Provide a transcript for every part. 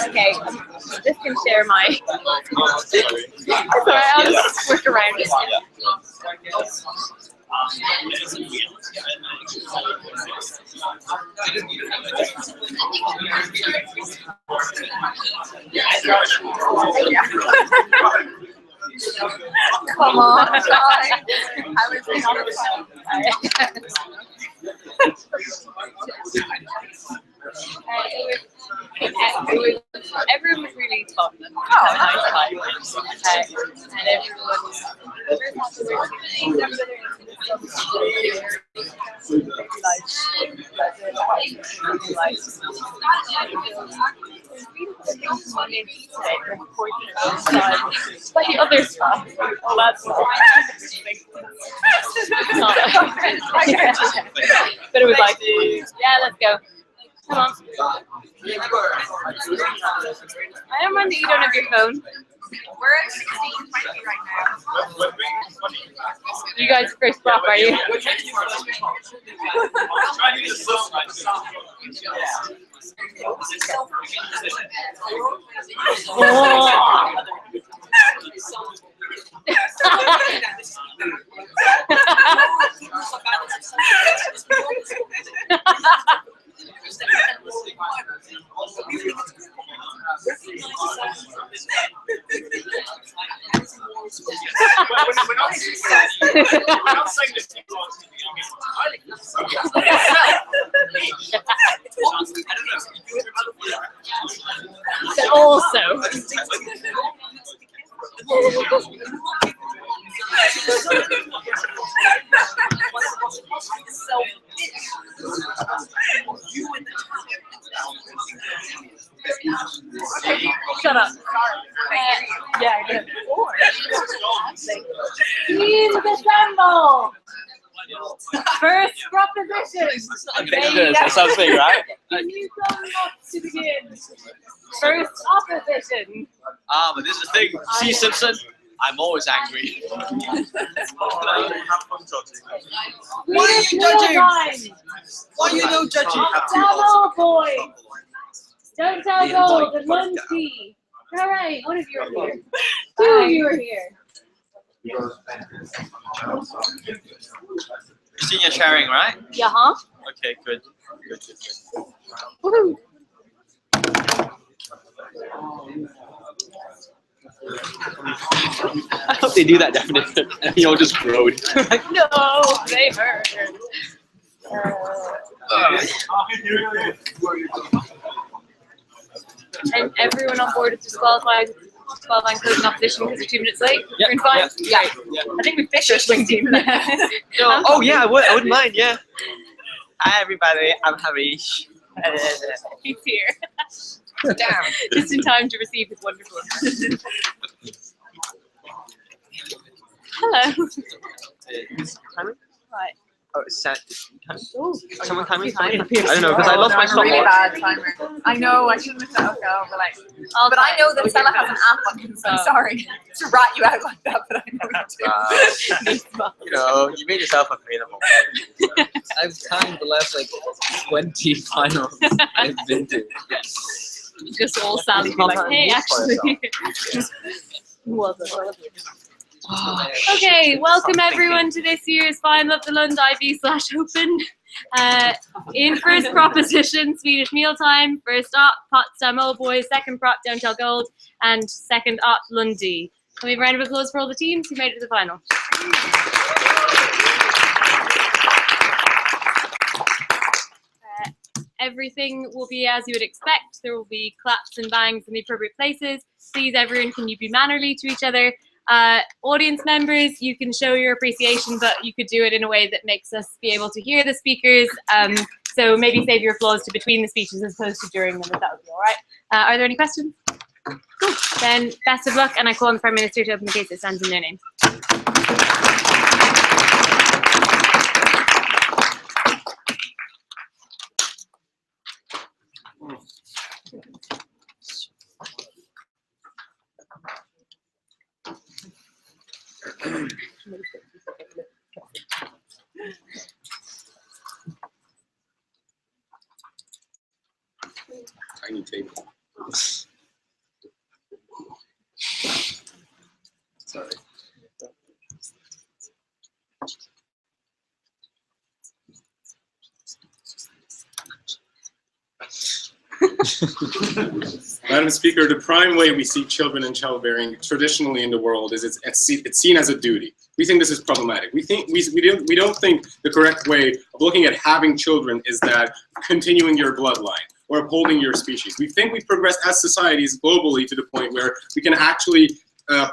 Okay, this can share my. Sorry, I'll just work around it. Come on, I was on the phone. Everyone was really fun and had a nice time. And everyone was but the other stuff, well, that's not. But it was like, yeah, let's go. Come on. I don't mind that you don't have your phone. We're at 16:20 right now. You guys first prop, are you? But also, shut up. Yeah, I did. Team assemble. First proposition. That sounds big, right? Can you come up to begin? First opposition. But this is the thing. See, Simpson, I'm always angry. Why are you judging? Why are you no judging? Bravo, boy. Don't tell gold and Lund tea. All right, one of you are here. Two of you are here. Christine, you're sharing, right? Yeah, huh? Okay, good. Woohoo. I hope they do that definition and you all just groan. No, they hurt. And everyone on board is disqualified. Qualifying closing opposition because you're 2 minutes late. Yeah, You're fine. yeah. I think we picked our swing team. No. Oh yeah, I wouldn't mind. Yeah. Hi everybody, I'm Harish. He's here. Damn. Just in time to receive his wonderful. Hello. Right. Oh, it's set. Ooh. Someone timing? I don't know because I lost my stopwatch. Really bad timer. I know, I shouldn't have said okay, but like, but I know that Stella has an app on him, so I'm sorry to rat you out like that, but I know you do. You know, you made yourself available. I've timed the last like 20 finals I've been to. Just all sad and be like, hey, actually. Okay, welcome everyone to this year's final of the Lund IB/Open. In first proposition, Swedish Mealtime, first op, Potsdam Old Boys, second prop, Don't Tell Gold, and second op, Lundy. Can we have a round of applause for all the teams who made it to the final? Everything will be as you would expect. There will be claps and bangs in the appropriate places. Please, everyone, can you be mannerly to each other? Audience members, you can show your appreciation, but you could do it in a way that makes us be able to hear the speakers. So maybe save your applause to between the speeches as opposed to during them, if that would be all right. Are there any questions? Cool. Then best of luck, and I call on the Prime Minister to open the case that stands in their name. Tiny table. Sorry. Madam Speaker, the prime way we see children in childbearing traditionally in the world is it's seen as a duty. We think this is problematic. We don't think the correct way of looking at having children is that continuing your bloodline or upholding your species. We think we've progressed as societies globally to the point where we can actually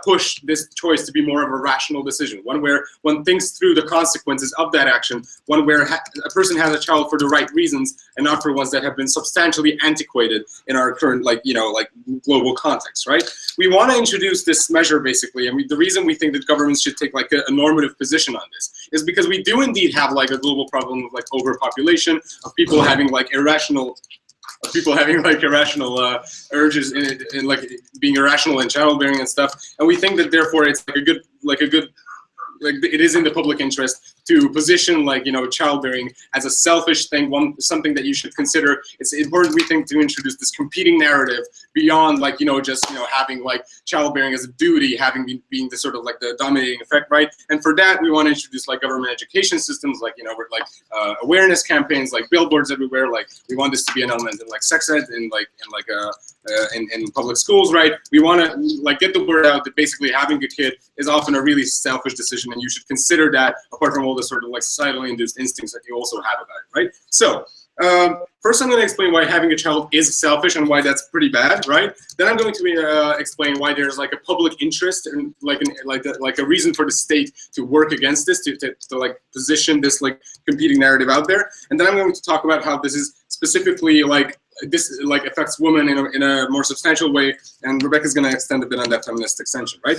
push this choice to be more of a rational decision, one where one thinks through the consequences of that action, one where a person has a child for the right reasons and not for ones that have been substantially antiquated in our current, global context, right? We want to introduce this measure, basically, and the reason we think that governments should take like a normative position on this is because we do indeed have like a global problem of like overpopulation, of people having like irrational urges in like being irrational in childbearing and stuff, and we think that therefore it's it is in the public interest to position childbearing as a selfish thing, something that you should consider. It's important, we think, to introduce this competing narrative beyond having like childbearing as a duty, being the sort of like the dominating effect, right? And for that, we want to introduce like government education systems, awareness campaigns, like billboards everywhere. Like we want this to be an element in like sex ed, in public schools, right? We want to get the word out that basically having a kid is often a really selfish decision, and you should consider that apart from all the sort of like societally induced instincts that you also have about it, right? So first I'm going to explain why having a child is selfish and why that's pretty bad, right? Then I'm going to explain why there's like a public interest and like a reason for the state to work against this, to like position this like competing narrative out there. And then I'm going to talk about how this is specifically this affects women in a more substantial way, and Rebecca's going to extend a bit on that feminist extension, right?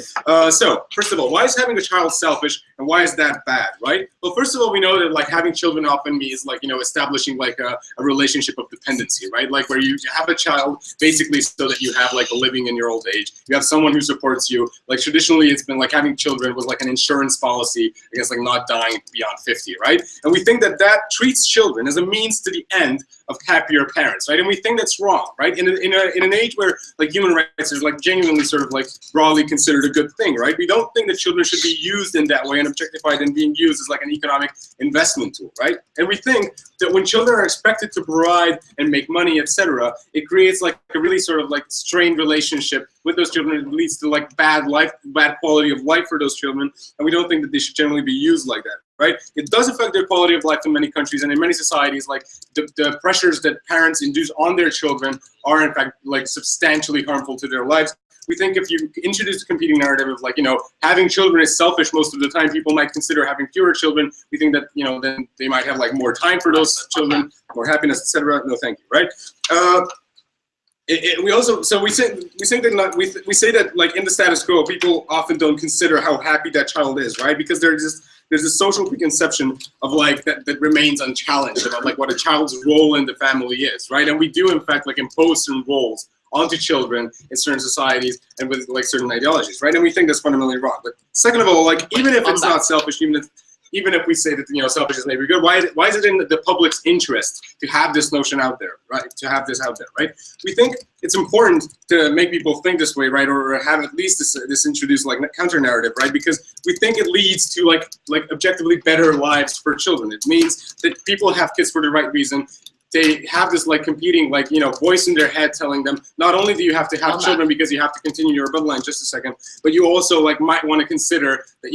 So first of all, why is having a child selfish, and why is that bad, right? Well, first of all, we know that like having children often means establishing like a relationship of dependency, right? Like where you have a child basically so that you have like a living in your old age. You have someone who supports you. Like traditionally, it's been like having children was like an insurance policy against like not dying beyond 50, right? And we think that treats children as a means to the end of happier parents, right? And we think that's wrong, right? In an age where like human rights is like genuinely sort of like broadly considered a good thing, right? We don't think that children should be used in that way and objectified and being used as like an economic investment tool, right? And we think that when children are expected to provide and make money, etc., it creates like a really sort of like strained relationship with those children. It leads to like bad quality of life for those children, and we don't think that they should generally be used like that, right? It does affect their quality of life in many countries, and in many societies, like the pressures that parents induce on their children are in fact like substantially harmful to their lives. We think if you introduce a competing narrative of having children is selfish most of the time, people might consider having fewer children. We think that then they might have like more time for those children, more happiness, etc. No, thank you, right? We say that like in the status quo, people often don't consider how happy that child is, right? Because there's this social preconception of like that remains unchallenged about like what a child's role in the family is, right? And we do in fact like impose certain roles onto children in certain societies and with like certain ideologies, right? And we think that's fundamentally wrong. But second of all, like even if it's not selfish, even if we say that selfishness may be good, why is it in the public's interest to have this notion out there, right? To have this out there, right? We think it's important to make people think this way, right? Or have at least this introduced like counter narrative, right? Because we think it leads to like objectively better lives for children. It means that people have kids for the right reason. They have this like competing voice in their head telling them not only do you have to have children because you have to continue your bloodline, just a second, but you also like might want to consider that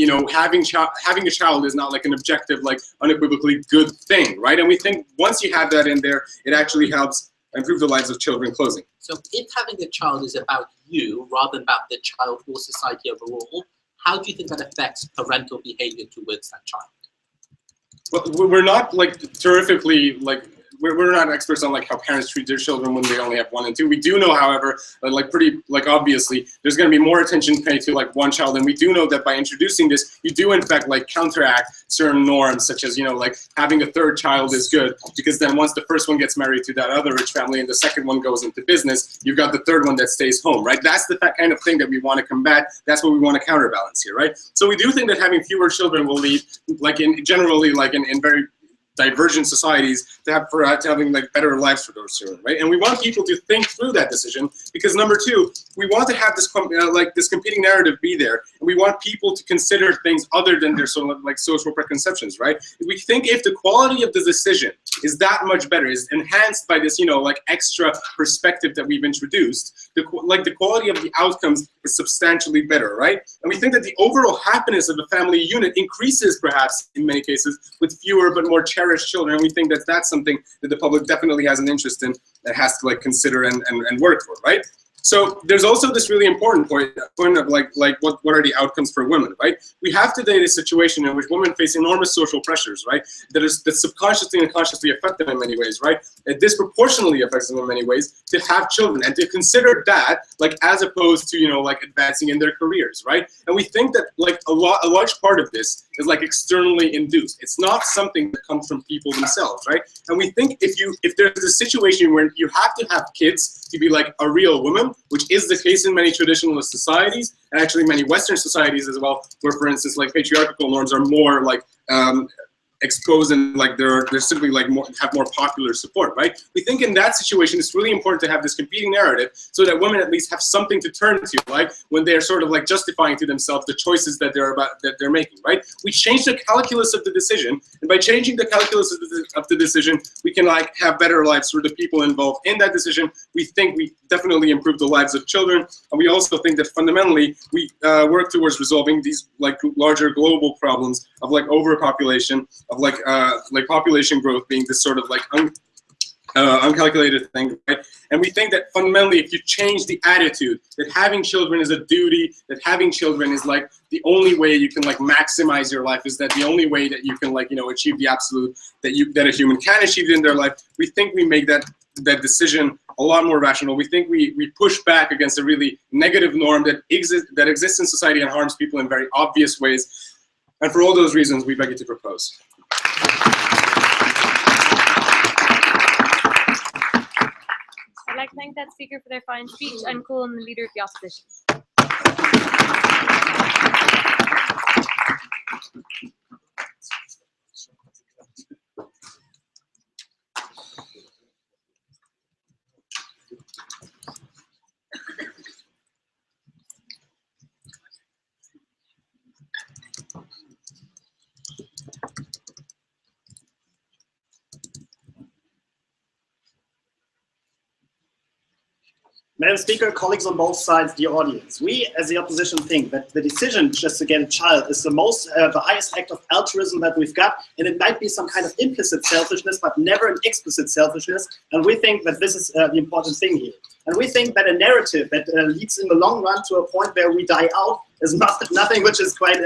having a child is not like an objective like unequivocally good thing, right? And we think once you have that in there, it actually helps improve the lives of children. Closing. So if having a child is about you rather than about the child or society overall, how do you think that affects parental behavior towards that child? Well, we're not like terrifically like we're not experts on like how parents treat their children when they only have 1 and 2. We do know, however, that like pretty like obviously there's going to be more attention paid to like one child, and we do know that by introducing this, you do in fact like counteract certain norms, such as, you know, like having a 3rd child is good, because then once the first one gets married to that other rich family and the second one goes into business, you've got the 3rd one that stays home, right? That's the kind of thing that we want to combat. That's what we want to counterbalance here, right? So we do think that having fewer children will lead, like generally in very divergent societies, to having like better lives for those children, right? And we want people to think through that decision, because number 2, we want to have this this competing narrative be there, and we want people to consider things other than their sort of like social preconceptions, right? We think if the quality of the decision is that much better, is enhanced by this, you know, like extra perspective that we've introduced, the quality of the outcomes is substantially better, right? And we think that the overall happiness of a family unit increases, perhaps in many cases, with fewer but more cherished children. And we think that that's something that the public definitely has an interest in, that has to like consider and work for, right? So there's also this really important point of like what are the outcomes for women, right? We have today this situation in which women face enormous social pressures, right? That subconsciously and consciously affect them in many ways, right? It disproportionately affects them in many ways to have children, and to consider that like as opposed to, you know, like advancing in their careers, right? And we think that like a large part of this is like externally induced. It's not something that comes from people themselves, right? And we think if there's a situation where you have to have kids to be like a real woman, which is the case in many traditionalist societies, and actually many Western societies as well, where, for instance, like patriarchal norms are more like exposed, and like they're simply like have more popular support, right? We think in that situation it's really important to have this competing narrative, so that women at least have something to turn to, like when they're sort of like justifying to themselves the choices that they're making, right? We change the calculus of the decision, and by changing the calculus of the decision, we can like have better lives for the people involved in that decision. We think we definitely improve the lives of children, and we also think that fundamentally we work towards resolving these like larger global problems of like overpopulation, of like population growth being this sort of like uncalculated thing, right? And we think that fundamentally, if you change the attitude that having children is a duty, that having children is like the only way you can like maximize your life, is that the only way that you can like, you know, achieve the absolute that a human can achieve in their life, we think we make that decision a lot more rational. We think we push back against a really negative norm that exists in society and harms people in very obvious ways. And for all those reasons, we beg you to propose. I'd like to thank that speaker for their fine speech, and call on the Leader of the Opposition. Madam Speaker, colleagues on both sides, dear audience, we as the opposition think that the decision just to get a child is the highest act of altruism that we've got, and it might be some kind of implicit selfishness, but never an explicit selfishness, and we think that this is the important thing here. And we think that a narrative that leads in the long run to a point where we die out is nothing which is quite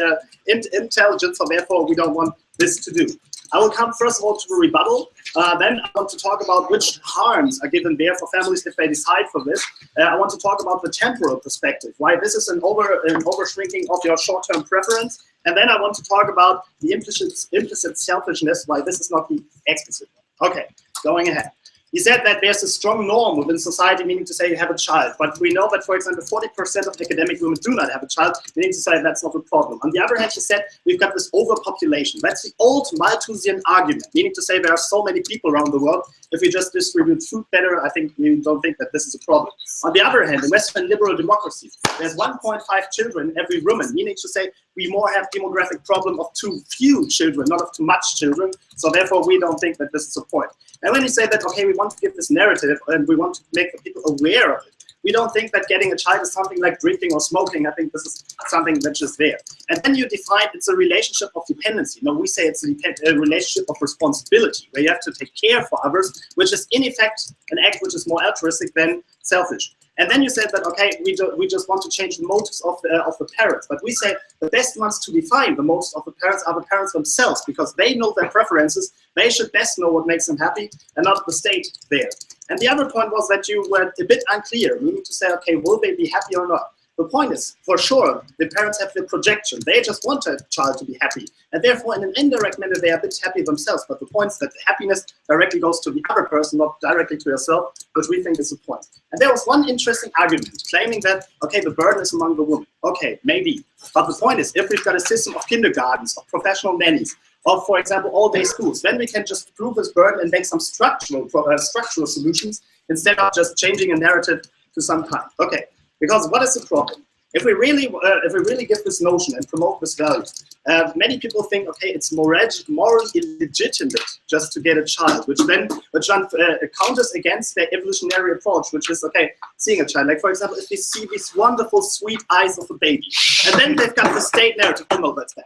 intelligent, so therefore we don't want this to do. I will come first of all to the rebuttal. Then I want to talk about which harms are given there for families if they decide for this. I want to talk about the temporal perspective, why this is an overshrinking of your short-term preference. And then I want to talk about the implicit selfishness, why this is not the explicit one. Okay, going ahead. He said that there's a strong norm within society, meaning to say you have a child. But we know that, for example, 40% of academic women do not have a child, meaning to say that's not a problem. On the other hand, he said we've got this overpopulation. That's the old Malthusian argument, meaning to say there are so many people around the world. If we just distribute food better, I think we don't think that this is a problem. On the other hand, in Western liberal democracies, there's 1.5 children every woman, meaning to say we more have demographic problem of too few children, not of too much children. So therefore, we don't think that this is a point. And when you say that, okay, we want to give this narrative and we want to make the people aware of it, we don't think that getting a child is something like drinking or smoking. I think this is something that's just there. And then you define it's a relationship of dependency. No, we say it's a relationship of responsibility, where you have to take care for others, which is in effect an act which is more altruistic than selfish. And then you said that, okay, we just want to change the motives of the parents. But we say the best ones to define the motives of the parents are the parents themselves, because they know their preferences. They should best know what makes them happy, and not the state there. And the other point was that you were a bit unclear, meaning to say, okay, will they be happy or not? The point is, for sure, the parents have the projection. They just want a child to be happy. And therefore, in an indirect manner, they are a bit happy themselves. But the point is that the happiness directly goes to the other person, not directly to yourself, which we think is the point. And there was one interesting argument claiming that, okay, the burden is among the women. Okay, maybe. But the point is, if we've got a system of kindergartens, of professional nannies, of, for example, all-day schools, then we can just prove this burden and make some structural solutions instead of just changing a narrative to some kind. Okay. Because what is the problem? If we really give this notion and promote this value, many people think, okay, it's morally illegitimate just to get a child, which then counters against their evolutionary approach, which is, okay, seeing a child. Like, for example, if they see these wonderful, sweet eyes of a baby, and then they've got the state narrative, oh no, that's bad.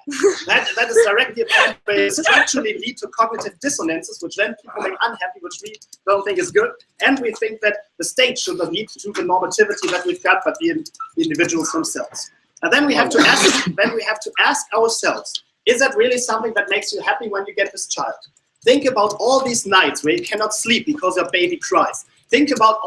That is directly a point where it actually lead to cognitive dissonances, which then people make unhappy, which we don't think is good. And we think that the state should not lead to the normativity that we've got, but the individuals themselves. And then we have to ask ourselves, is that really something that makes you happy when you get this child? Think about all these nights where you cannot sleep because your baby cries. Think about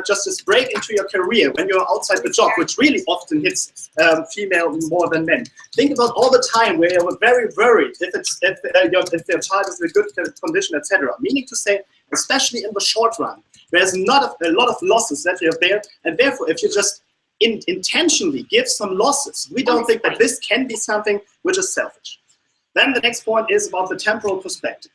just this break into your career when you're outside the job, which really often hits female more than men. Think about all the time where you're very worried if your child is in a good condition, etc. Meaning to say, especially in the short run, there's not a lot of losses that you have there, and therefore, if you just intentionally give some losses, we don't think that this can be something which is selfish. Then the next point is about the temporal perspective.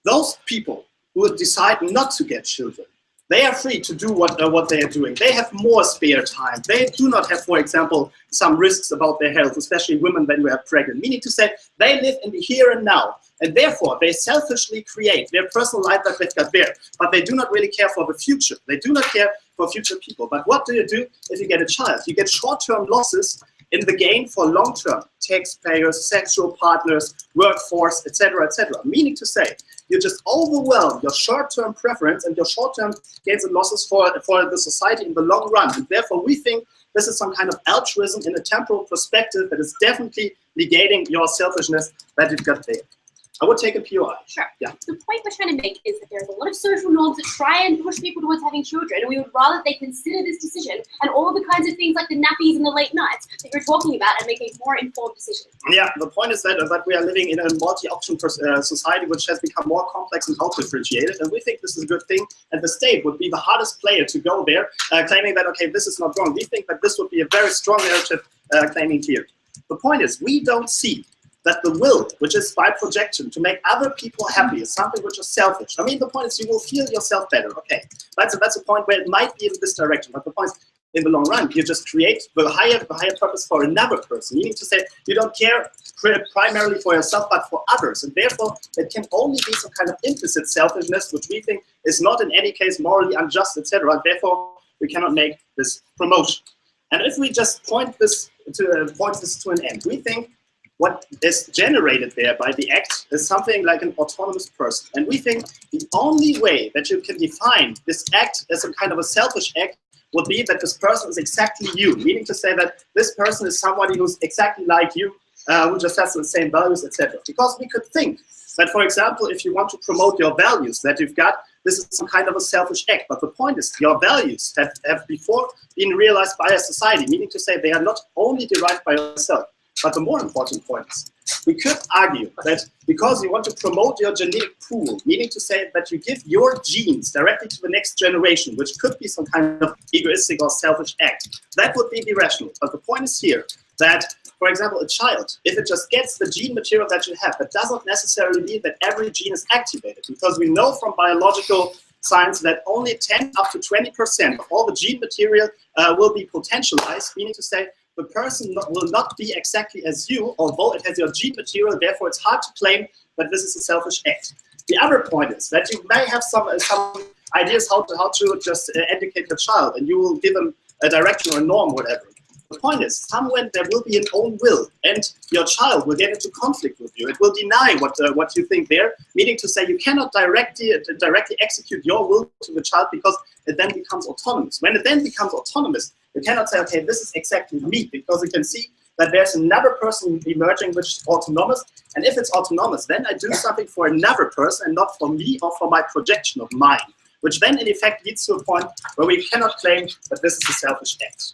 Those people who would decide not to get children, they are free to do what they are doing. They have more spare time. They do not have, for example, some risks about their health, especially women when we are pregnant. Meaning to say, they live in the here and now. And therefore, they selfishly create their personal life that they've got there. But they do not really care for the future. They do not care for future people. But what do you do if you get a child? You get short-term losses in the gain for long-term taxpayers, sexual partners, workforce, etc., etc. Meaning to say, you just overwhelm your short-term preference and your short-term gains and losses for the society in the long run. And therefore, we think this is some kind of altruism in a temporal perspective that is definitely negating your selfishness that you've got there. I would take a POI. Sure. Yeah. The point we're trying to make is that there's a lot of social norms that try and push people towards having children, and we would rather they consider this decision and all the kinds of things like the nappies and the late nights that you're talking about and make a more informed decision. Yeah, the point is that we are living in a multi-option society which has become more complex and out-differentiated, and we think this is a good thing, and the state would be the hardest player to go there, claiming that, okay, this is not wrong. We think that this would be a very strong narrative claiming here. The point is, we don't see that the will, which is by projection, to make other people happy is something which is selfish. I mean, the point is you will feel yourself better, okay. That's a point where it might be in this direction, but the point is, in the long run, you just create the higher purpose for another person, meaning to say you don't care primarily for yourself, but for others, and therefore it can only be some kind of implicit selfishness, which we think is not in any case morally unjust, etc., and therefore we cannot make this promotion. And if we just point this to an end, we think what is generated there by the act is something like an autonomous person. And we think the only way that you can define this act as a kind of a selfish act would be that this person is exactly you, meaning to say that this person is somebody who's exactly like you, who just has the same values, etc. Because we could think that, for example, if you want to promote your values that you've got, this is some kind of a selfish act. But the point is, your values have before been realized by a society, meaning to say they are not only derived by yourself. But the more important point is, we could argue that because you want to promote your genetic pool, meaning to say that you give your genes directly to the next generation, which could be some kind of egoistic or selfish act, that would be irrational. But the point is here that, for example, a child, if it just gets the gene material that you have, that does not necessarily mean that every gene is activated, because we know from biological science that only 10 up to 20% of all the gene material will be potentialized, meaning to say the person will not be exactly as you, although it has your gene material, therefore it's hard to claim that this is a selfish act. The other point is that you may have some ideas how to just educate your child, and you will give them a direction or a norm, whatever. The point is, somewhere there will be an own will, and your child will get into conflict with you. It will deny what you think there, meaning to say you cannot directly execute your will to the child because it then becomes autonomous. When it then becomes autonomous, you cannot say, okay, this is exactly me, because you can see that there's another person emerging which is autonomous, and if it's autonomous, then I do something for another person and not for me or for my projection of mine, which then in effect leads to a point where we cannot claim that this is a selfish act.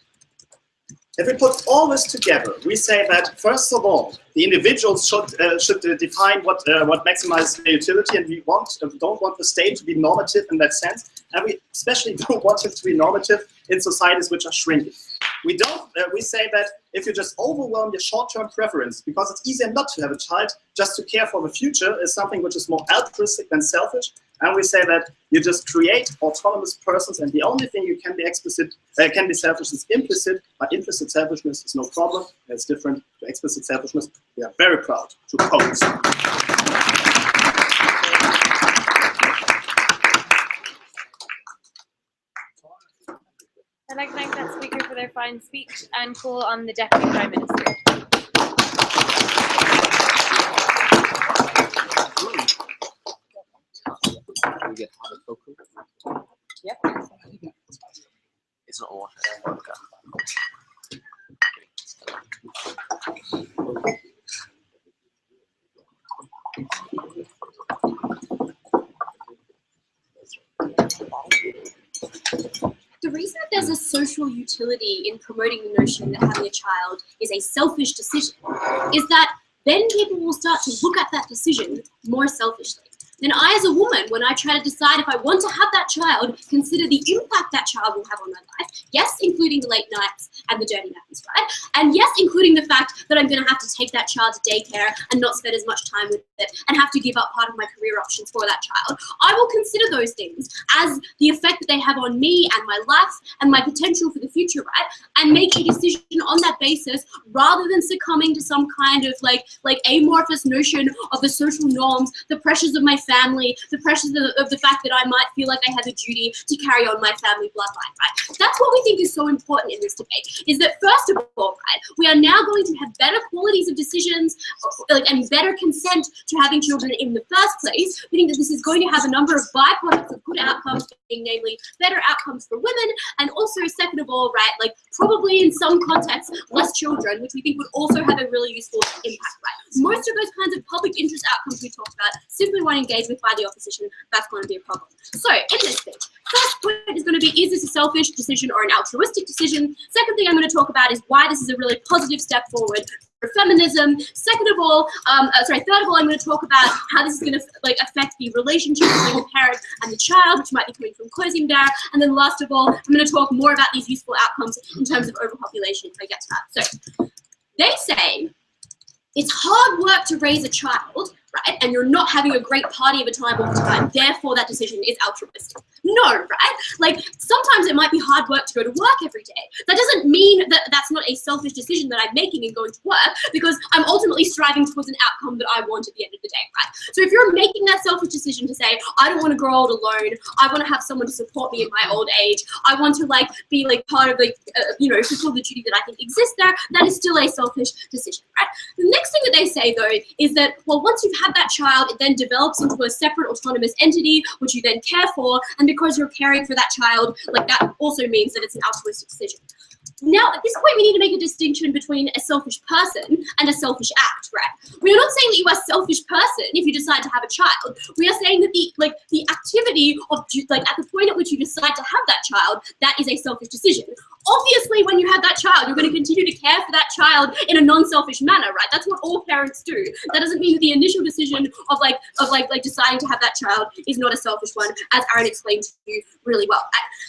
If we put all this together, we say that first of all, the individuals should define what maximizes their utility, and we don't want the state to be normative in that sense, and we especially don't want it to be normative in societies which are shrinking. We say that if you just overwhelm your short-term preference, because it's easier not to have a child, just to care for the future is something which is more altruistic than selfish. And we say that you just create autonomous persons, and the only thing you can be selfish is implicit, but implicit selfishness is no problem. It's different to explicit selfishness. We are very proud to oppose. I'd like to thank that speaker for their fine speech and call on the Deputy Prime Minister. We get hot cocoa. Yep. It's not water, it's vodka. The reason that there's a social utility in promoting the notion that having a child is a selfish decision is that then people will start to look at that decision more selfishly. Then I, as a woman, when I try to decide if I want to have that child, consider the impact that child will have on my life. Yes, including the late nights and the dirty nappies, right? And yes, including the fact that I'm going to have to take that child to daycare and not spend as much time with it and have to give up part of my career options for that child. I will consider those things as the effect that they have on me and my life and my potential for the future, right? And make a decision on that basis rather than succumbing to some kind of like amorphous notion of the social norms, the pressures of my family, the pressures of the fact that I might feel like I have a duty to carry on my family bloodline, right? That's what we think is so important in this debate, is that first of all, right, we are now going to have better qualities of decisions and better consent to having children in the first place. We think that this is going to have a number of byproducts of good outcomes, being namely better outcomes for women, and also second of all, right, like probably in some contexts, less children, which we think would also have a really useful impact, right? Most of those kinds of public interest outcomes we talked about simply weren't engaged with by the opposition. That's going to be a problem. So in this speech, first point is going to be, is this a selfish decision or an altruistic decision? Second thing I'm going to talk about is why this is a really positive step forward for feminism. Third of all, I'm going to talk about how this is going to affect the relationship between the parent and the child, which might be coming from closing there. And then last of all, I'm going to talk more about these useful outcomes in terms of overpopulation if I get to that. So they say it's hard work to raise a child, right? And you're not having a great party of a time all the time. Therefore, that decision is altruistic. No, right? Like, sometimes it might be hard work to go to work every day. That doesn't mean that that's not a selfish decision that I'm making in going to work, because I'm ultimately striving towards an outcome that I want at the end of the day, right? So if you're making that selfish decision to say, I don't want to grow old alone, I want to have someone to support me in my old age, I want to be part of fulfill the duty that I think exists there, that is still a selfish decision, right? The next thing that they say though is that, well, once you've had that child, it then develops into a separate autonomous entity which you then care for, and because you're caring for that child, that also means that it's an altruistic decision. Now, at this point, we need to make a distinction between a selfish person and a selfish act, right? We are not saying that you are a selfish person if you decide to have a child. We are saying that the activity of at the point at which you decide to have that child, that is a selfish decision. Obviously, when you have that child, you're going to continue to care for that child in a non-selfish manner, right? That's what all parents do. That doesn't mean that the initial decision of deciding to have that child is not a selfish one, as Aaron explained to you really well.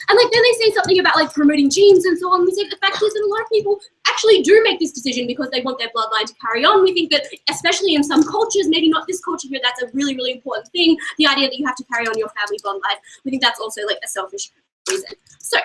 And then they say something about promoting genes and so on. We say the fact is that a lot of people actually do make this decision because they want their bloodline to carry on. We think that, especially in some cultures, maybe not this culture here, that's a really, really important thing. The idea that you have to carry on your family bloodline. We think that's also a selfish reason. So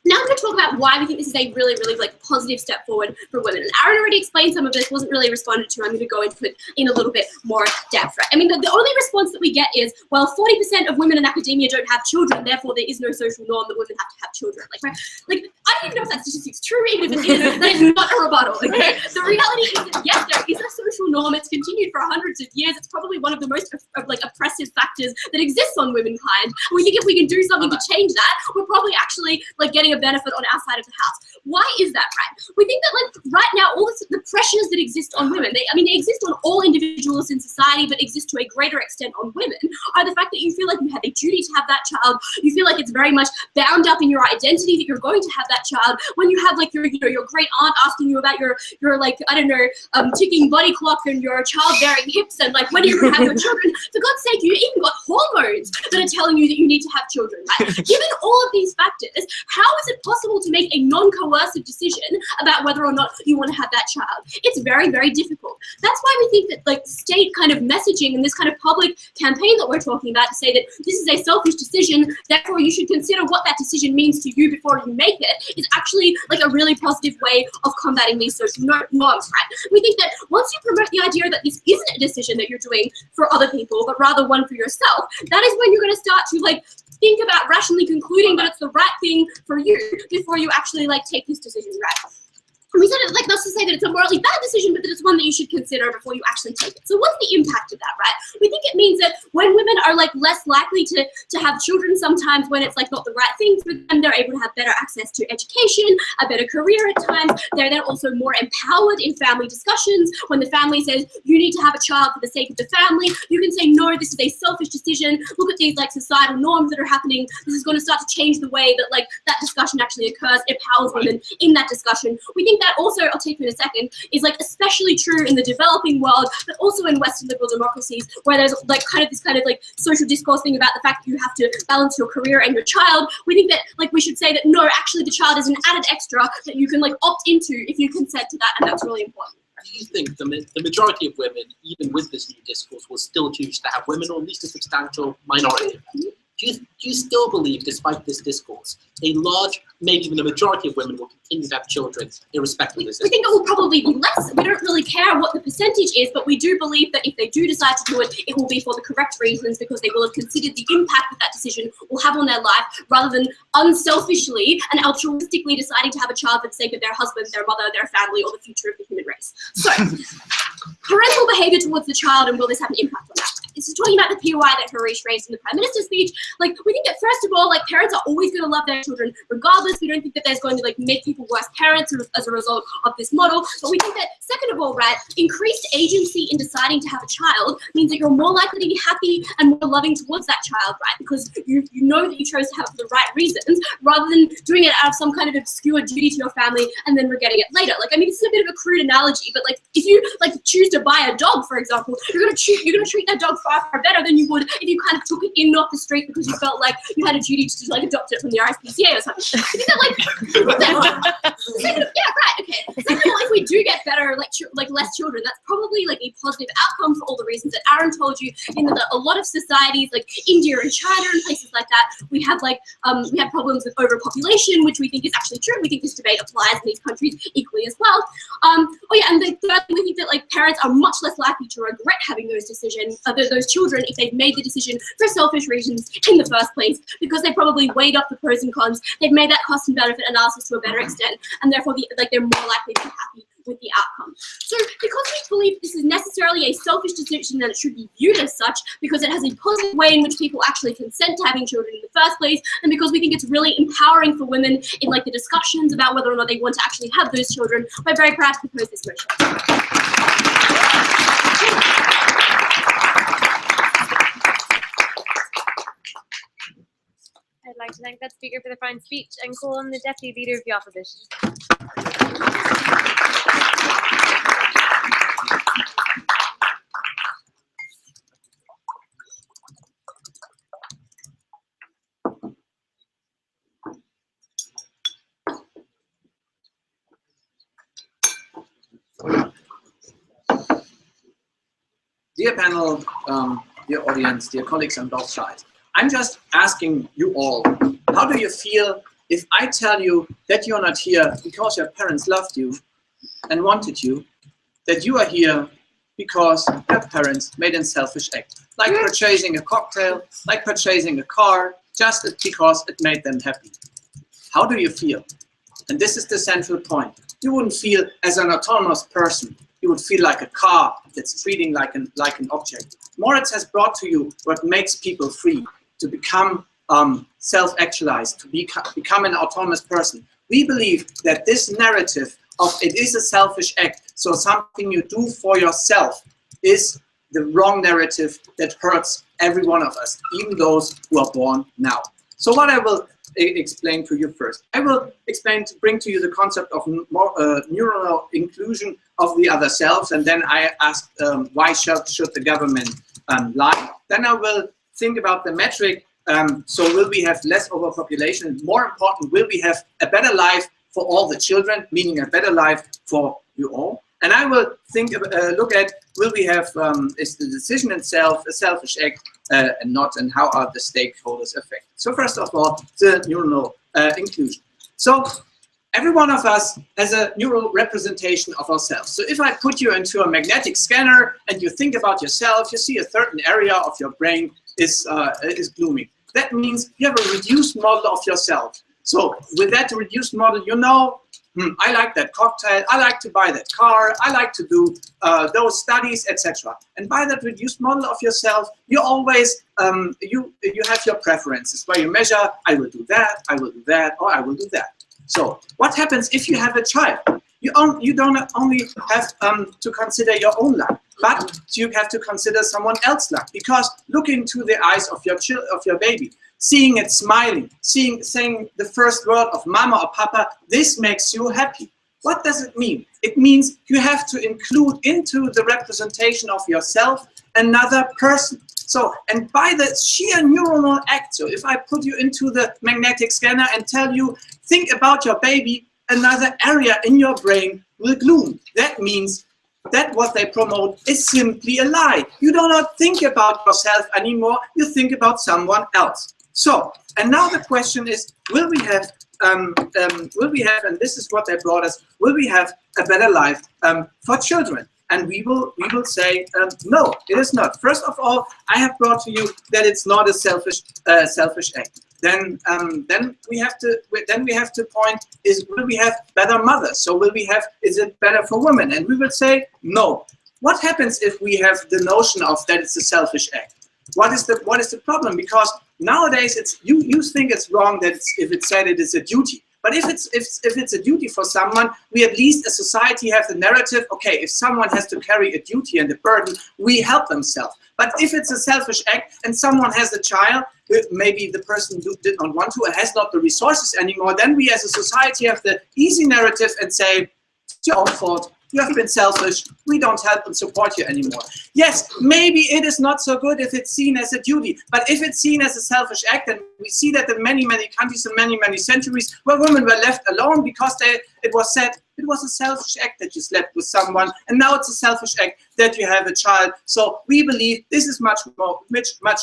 Now I'm going to talk about why we think this is a really, really like positive step forward for women. And Aaron already explained some of this, wasn't really responded to. I'm going to go into it in a little bit more depth. Right? I mean, the only response that we get is, well, 40% of women in academia don't have children, therefore there is no social norm that women have to have children. Like, right? Like, I don't even know if that statistic's true, even if it is, that is not a rebuttal. Okay? The reality is that yes, there is a social norm. It's continued for hundreds of years. It's probably one of the most like oppressive factors that exists on womankind. And we think if we can do something to change that, we're probably actually like getting a benefit on our side of the house. Why is that, right? We think that like right now all the pressures that exist on women, they exist on all individuals in society, but exist to a greater extent on women, are the fact that you feel like you have a duty to have that child. You feel like it's very much bound up in your identity that you're going to have that child. When you have like your your great aunt asking you about your like, I don't know, ticking body clock and your childbearing hips and like when you're going to have your children, for God's sake, you even got hormones that are telling you that you need to have children, right? Given all of these factors, how is it possible to make a non-coercive decision about whether or not you want to have that child? It's very, very difficult. That's why we think that like state kind of messaging and this kind of public campaign that we're talking about to say that this is a selfish decision, therefore you should consider what that decision means to you before you make it, is actually like a really positive way of combating these social norms, right? We think that once you promote the idea that this isn't a decision that you're doing for other people, but rather one for yourself, that is when you're going to start to like think about rationally concluding that it's the right thing for you before you actually like take this decision, right? And we said it like not to say that it's a morally bad decision, but that it's one that you should consider before you actually take it. So what's the impact of that, right? We think it means that when women are like less likely to have children sometimes when it's like not the right thing for them, they're able to have better access to education, a better career at times. They're then also more empowered in family discussions. When the family says you need to have a child for the sake of the family, you can say, no, this is a selfish decision. Look at these like societal norms that are happening. This is going to start to change the way that like that discussion actually occurs, empowers women in that discussion. We think that also, I'll take you in a second, is like especially true in the developing world, but also in Western liberal democracies, where there's like kind of this kind of like social discourse thing about the fact that you have to balance your career and your child. We think that like we should say that no, actually the child is an added extra that you can like opt into if you consent to that, and that's really important. Do you think the majority of women, even with this new discourse, will still choose to have women, or at least a substantial minority? Do you still believe, despite this discourse, a large, maybe even a majority of women will continue to have children, irrespective of this? We think it will probably be less. We don't really care what the percentage is, but we do believe that if they do decide to do it, it will be for the correct reasons, because they will have considered the impact that that decision will have on their life, rather than unselfishly and altruistically deciding to have a child for the sake of their husband, their mother, their family, or the future of the human race. So, parental behavior towards the child, and will this have an impact on that? This is talking about the POI that Harish raised in the Prime Minister's speech. Like, we think that first of all, like, parents are always going to love their children regardless. We don't think that there's going to like make people worse parents as a result of this model. But we think that second of all, right, increased agency in deciding to have a child means that you're more likely to be happy and more loving towards that child, right? Because you know that you chose to have it for the right reasons, rather than doing it out of some kind of obscure duty to your family and then regretting it later. Like, I mean, this is a bit of a crude analogy, but like if you like choose to buy a dog, for example, you're gonna treat that dog far better than you would if you kind of took it in off the street because you felt like you had a duty to like adopt it from the RSPCA or something. I think that like yeah, right, okay. Second of all, if we do get better, like less children, that's probably like a positive outcome for all the reasons that Aaron told you. In that a lot of societies like India and China and places like that, we have like we have problems with overpopulation, which we think is actually true. We think this debate applies in these countries equally as well. Oh yeah, and the third, we think that like parents are much less likely to regret having those decisions, those children, if they've made the decision for selfish reasons in the first place, because they probably weighed up the pros and cons. They've made that cost and benefit analysis to a better extent, and therefore they're more likely to be happy with the outcome. So because we believe this is necessarily a selfish decision, that it should be viewed as such, because it has a positive way in which people actually consent to having children in the first place, and because we think it's really empowering for women in like the discussions about whether or not they want to actually have those children, we're very proud to propose this motion. I'd like to thank that speaker for the fine speech and call on the Deputy Leader of the Opposition. Dear panel, dear audience, dear colleagues on both sides, I'm just asking you all, how do you feel if I tell you that you're not here because your parents loved you and wanted you, that you are here because your parents made a selfish act, like purchasing a cocktail, like purchasing a car, just because it made them happy. How do you feel? And this is the central point. You wouldn't feel as an autonomous person. You would feel like a car that's treating like an object. Moritz has brought to you what makes people free, to become self-actualized, to become an autonomous person. We believe that this narrative of it is a selfish act, so something you do for yourself, is the wrong narrative that hurts every one of us, even those who are born now. So what I will explain to you first. I will bring to you the concept of neuronal inclusion of the other selves, and then I ask why should the government lie. Then I will think about the metric, so will we have less overpopulation? More important, will we have a better life for all the children, meaning a better life for you all? And I will look at, will we have, is the decision itself a selfish act and not, and how are the stakeholders affected? So first of all, the neuronal inclusion. So every one of us has a neural representation of ourselves. So if I put you into a magnetic scanner and you think about yourself, you see a certain area of your brain is blooming. That means you have a reduced model of yourself. So with that reduced model, you know, I like that cocktail, I like to buy that car, I like to do those studies, etc. And by that reduced model of yourself, you always, you have your preferences, where you measure, I will do that, or I will do that. So what happens if you have a child? You don't only have to consider your own luck, but you have to consider someone else's luck. Because look into the eyes of your baby. Seeing it smiling, saying the first word of mama or papa, this makes you happy. What does it mean? It means you have to include into the representation of yourself another person. So, and by the sheer neuronal act, so if I put you into the magnetic scanner and tell you, think about your baby, another area in your brain will gloom. That means that what they promote is simply a lie. You do not think about yourself anymore, you think about someone else. So, and now the question is, will we have, and this is what they brought us, will we have a better life for children? And we will say, no, it is not. First of all, I have brought to you that it's not a selfish act. Then we have to point is, will we have better mothers? So will we have, is it better for women? And we will say no. What happens if we have the notion of that it's a selfish act? What is the problem? Because nowadays it's you think it's wrong that if it said it is a duty. But if it's a duty for someone, we at least as society have the narrative, okay, if someone has to carry a duty and a burden, we help themselves. But if it's a selfish act and someone has a child, maybe the person did not want to or has not the resources anymore, then we as a society have the easy narrative and say, it's your own fault. You have been selfish. We don't help and support you anymore. Yes, maybe it is not so good if it's seen as a duty, but if it's seen as a selfish act, and we see that in many, many countries and many, many centuries where women were left alone because it was said it was a selfish act that you slept with someone, and now it's a selfish act that you have a child. So we believe this is much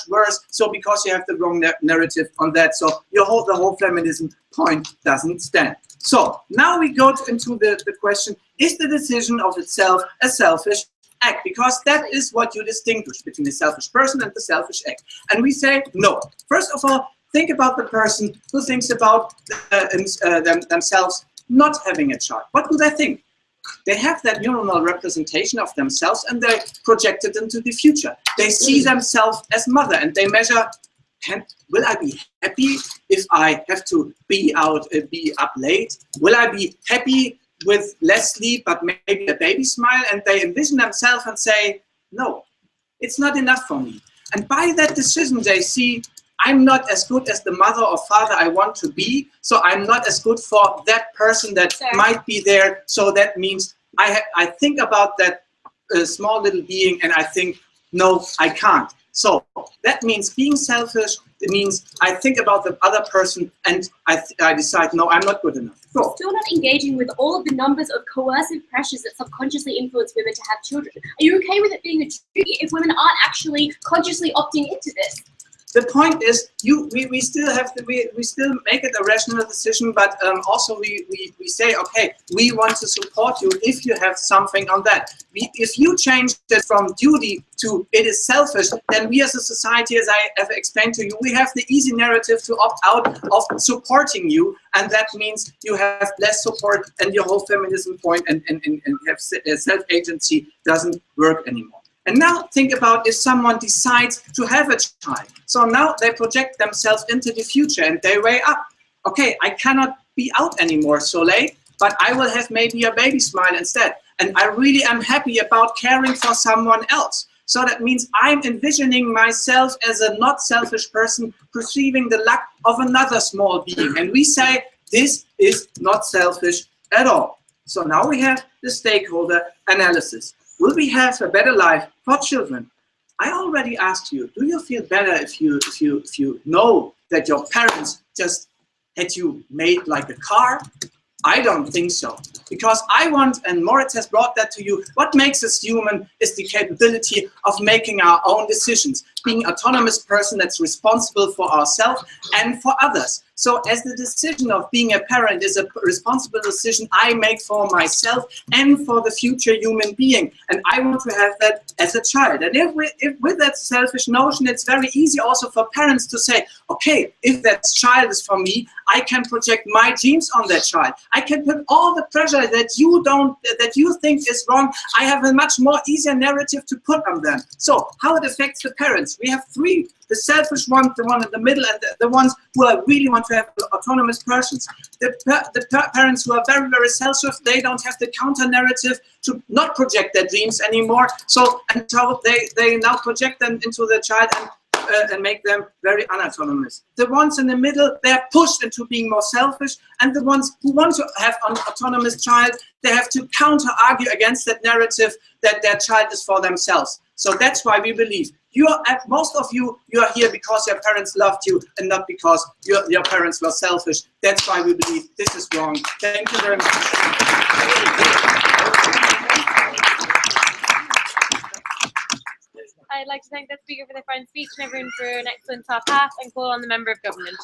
worse. So because you have the wrong narrative on that, so the whole feminism point doesn't stand. So now we go into the question, is the decision of itself a selfish act? Because that is what you distinguish between the selfish person and the selfish act. And we say no. First of all, think about the person who thinks about themselves not having a child. What do they think? They have that neuronal representation of themselves and they project it into the future. They see themselves as mother and they measure, will I be happy if I have to be up late? Will I be happy with less sleep but maybe a baby smile? And they envision themselves and say, no, it's not enough for me. And by that decision they see, I'm not as good as the mother or father I want to be, so I'm not as good for that person that might be there. So that means I think about that small little being and I think, no, I can't. So that means being selfish. It means I think about the other person and I decide, no, I'm not good enough. Go. Still not engaging with all of the numbers of coercive pressures that subconsciously influence women to have children. Are you okay with it being a duty if women aren't actually consciously opting into this? The point is, we still have to, we still make it a rational decision, but also we say, okay, we want to support you if you have something on that. If you change it from duty to it is selfish, then we as a society, as I have explained to you, we have the easy narrative to opt out of supporting you, and that means you have less support, and your whole feminism point and have self-agency doesn't work anymore. And now think about if someone decides to have a child. So now they project themselves into the future and they weigh up. Okay, I cannot be out anymore so late, but I will have maybe a baby smile instead. And I really am happy about caring for someone else. So that means I'm envisioning myself as a not selfish person, perceiving the lack of another small being. And we say, this is not selfish at all. So now we have the stakeholder analysis. Will we have a better life for children? I already asked you, do you feel better if you know that your parents just had you made like a car? I don't think so. Because I want, and Moritz has brought that to you, what makes us human is the capability of making our own decisions, being an autonomous person that's responsible for ourselves and for others. So as the decision of being a parent is a responsible decision I make for myself and for the future human being. And I want to have that as a child. And if with that selfish notion, it's very easy also for parents to say, okay, if that child is for me, I can project my genes on that child. I can put all the pressure that you think is wrong. I have a much more easier narrative to put on them. So how it affects the parents? We have three: the selfish one, the one in the middle, and the ones who really want to have autonomous persons. The parents who are very, very selfish, they don't have the counter narrative to not project their dreams anymore. So they now project them into the child and make them very unautonomous. The ones in the middle, they are pushed into being more selfish, and the ones who want to have an autonomous child, they have to counter-argue against that narrative that their child is for themselves. So that's why we believe most of you are here because your parents loved you and not because your parents were selfish. That's why we believe this is wrong. Thank you very much. I'd like to thank the speaker for their fine speech and everyone for an excellent top half, and call on the Member of Government.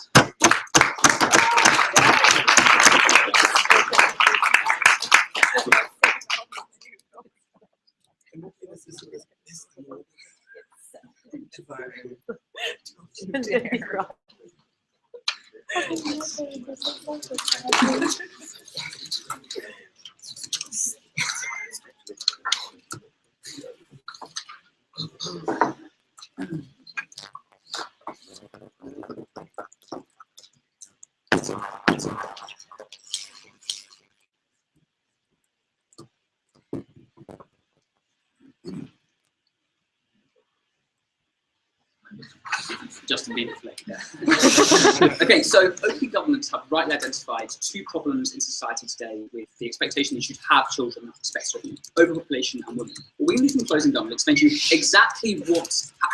Justin Bieber flag. Okay, so open governments have rightly identified two problems in society today with the expectation that you should have children respectively: overpopulation and women. What we're going to do from closing government explain to you exactly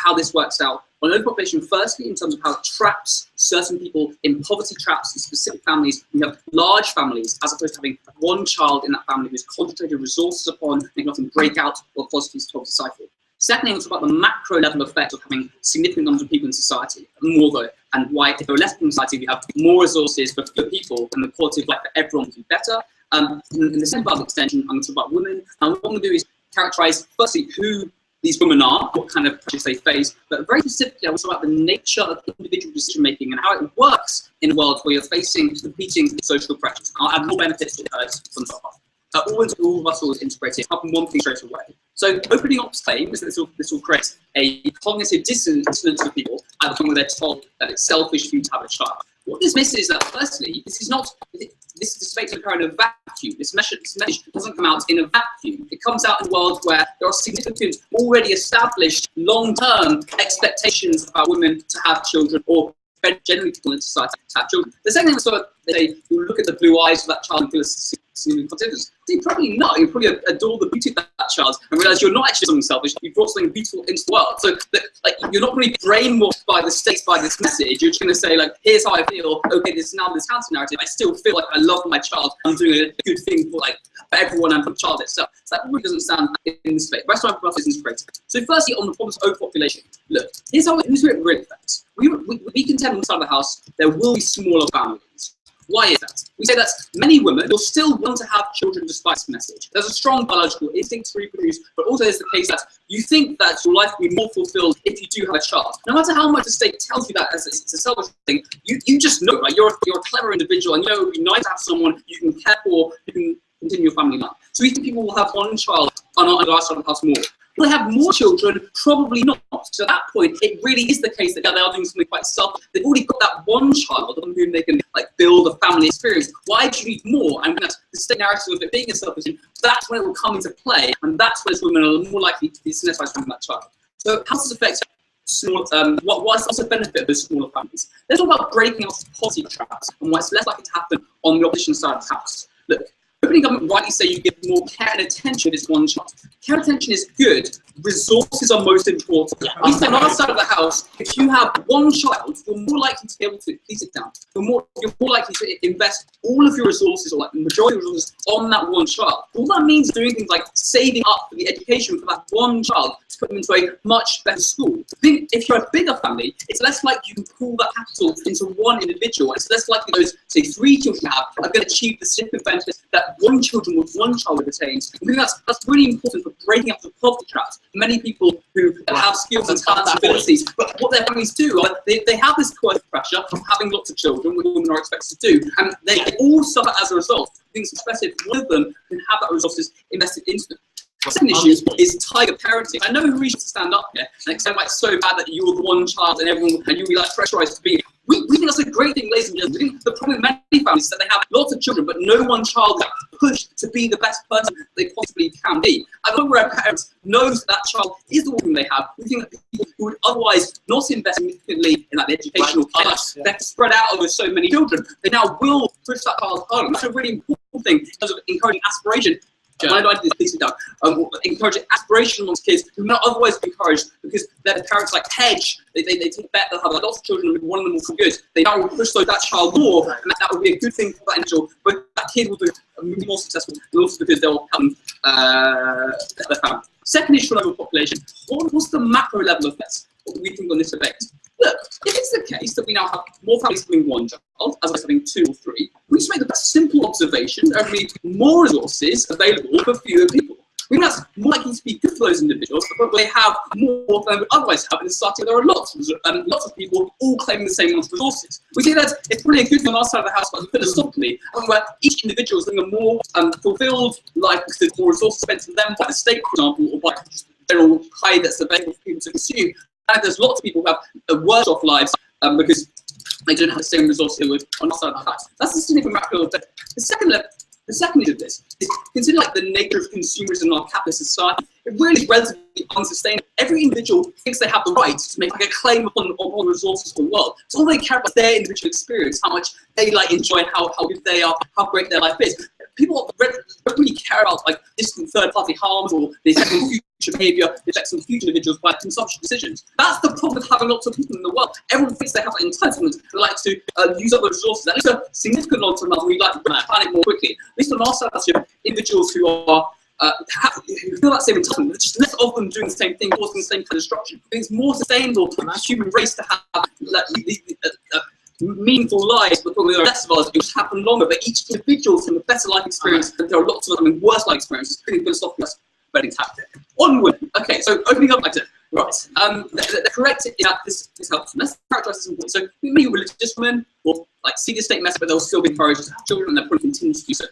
how this works out. On overpopulation, firstly, in terms of how it traps certain people in poverty traps in specific families. We have large families, as opposed to having one child in that family who's concentrated resources upon, and can often break out or cause these poverty cycle. Secondly, we'll talk about the macro level effect of having significant numbers of people in society, more though, and why if there are less people in society, we have more resources for fewer people, and the quality of life for everyone will be better. In the second part of the extension, I'm going to talk about women, and what I'm going to do is characterize, firstly, who these women are, what kind of pressures they face, but very specifically, I will talk about the nature of individual decision-making and how it works in a world where you're facing competing social pressures. I'll add more benefits to it from the top. All of us will integrate it. Up in one thing straight away. So opening op's claim is that this will create a cognitive dissonance for people at the point where they're told that it's selfish for you to have a child. What this misses is that, firstly, this debate doesn't occur in a vacuum. This message doesn't come out in a vacuum. It comes out in a world where there are significant, already established, long-term expectations about women to have children, or generally people in society to have children. The second thing is they look at the blue eyes of that child and feel a considers. Probably not. You probably adore the beauty of that child and realize you're not actually something selfish. You've brought something beautiful into the world. So that, like, you're not going to be brainwashed by the state, by this message. You're just going to say, like, here's how I feel. Okay, this is now this counter narrative. I still feel like I love my child. I'm doing a good thing for everyone and for the child itself. So that really doesn't stand in this space. That's why I'm integrated. So firstly, on the problems of overpopulation. Look, here's how it really affects. We contend on the side of the house there will be smaller families. Why is that? We say that many women will still want to have children despite this message. There's a strong biological instinct to reproduce, but also there's the case that you think that your life will be more fulfilled if you do have a child. No matter how much the state tells you that as it's a selfish thing, you just know, right? You're a clever individual, and you know it would be nice to have someone you can care for, you can continue your family life. So we think people will have one child on our side of the house more. Will they have more children? Probably not. So at that point, it really is the case that they are doing something quite selfish. They've already got that one child on whom they can build a family experience. Why do you need more? And that's the state narrative of it being a selfish thing. That's when it will come into play, and that's when women are more likely to be satisfied from that child. So how does this affect small? What's the benefit of those smaller families? Let's talk about breaking out of poverty traps and why it's less likely to happen on the opposition side of the house. Look. Opening government rightly say you give more care and attention to this one child. Care and attention is good. Resources are most important. At least on our side of the house, if you have one child, you're more likely to be able to please it down. You're more likely to invest all of your resources, or the majority of your resources, on that one child. All that means is doing things like saving up for the education for that one child to put them into a much better school. I think if you're a bigger family, it's less likely you can pool that capital into one individual. It's less likely those, say, 3 children you have are going to achieve the significant benefits that one child would attain. I think that's really important for breaking up the poverty traps. Many people who have skills and talents and abilities, but what their families do, they have this coercive pressure from having lots of children, which women are expected to do, and they all suffer as a result. I think it's especially if one of them can have that resources invested into them. The second issue is tiger parenting. I know who reaches to stand up here and explain why it's so bad that you're the one child and everyone, and you'll be pressurized to be. We think that's a great thing, ladies and gentlemen. We think the problem with many families is that they have lots of children, but no one child is pushed to be the best person they possibly can be. At the point where parents knows that child is the one they have, we think that people who would otherwise not invest significantly in the educational class, they're spread out over so many children, they now will push that child harder. That's a really important thing in terms of encouraging aspiration. When I did this down, encouraging aspiration amongst kids who might otherwise be encouraged because their parents hedge. They take a bet they'll have lots of children and one of them will feel good. They now will push that child more, and that will be a good thing for that individual. But that kid will be more successful, and also because they'll help their family. Second issue on overpopulation. What's the macro level effects? What do we think on this effect? Look, if it's the case that we now have more families having one child, as opposed to having 2 or 3, we just make the simple observation there will be more resources available for fewer people. I mean, that's more likely to be good for those individuals, but they have more than they would otherwise have in a society where there are lots of people all claiming the same amount of resources. We think that it's probably a good thing on our side of the house, but philosophically, where each individual is living a more fulfilled life because there's more resources spent on them by the state, for example, or by general pay that's available for people to consume. And there's lots of people who have worse off lives because they don't have the same resources with on our side of the house. That's the significant macro effect. The second issue of this is consider the nature of consumerism in our capitalist society. It really is relatively unsustainable. Every individual thinks they have the right to make a claim upon the resources of the world. So all they care about is their individual experience, how much they enjoy, how good they are, how great their life is. People don't really care about distant third-party harms or the effect on future behaviour, the effects on future individuals by consumption decisions. That's the problem with having lots of people in the world. Everyone thinks they have that entitlement. They like to use up those resources. At least a significant long-term amount. We'd like to plan it more quickly. At least on our side, individuals who are who feel that same entitlement. There's just less of them doing the same thing, causing the same kind of destruction. I think it's more sustainable for the human race to have meaningful lives, but probably there are less of us. It will happen longer, but each individual from a better life experience, and there are lots of them having worse life experiences. It's pretty philosophical, very tactic. Onward. Okay, so opening up like right. The correct is that this helps. Let's characterize this important. So maybe religious women will see the state message, but they'll still be encouraged to have children, and they'll probably continue to do so.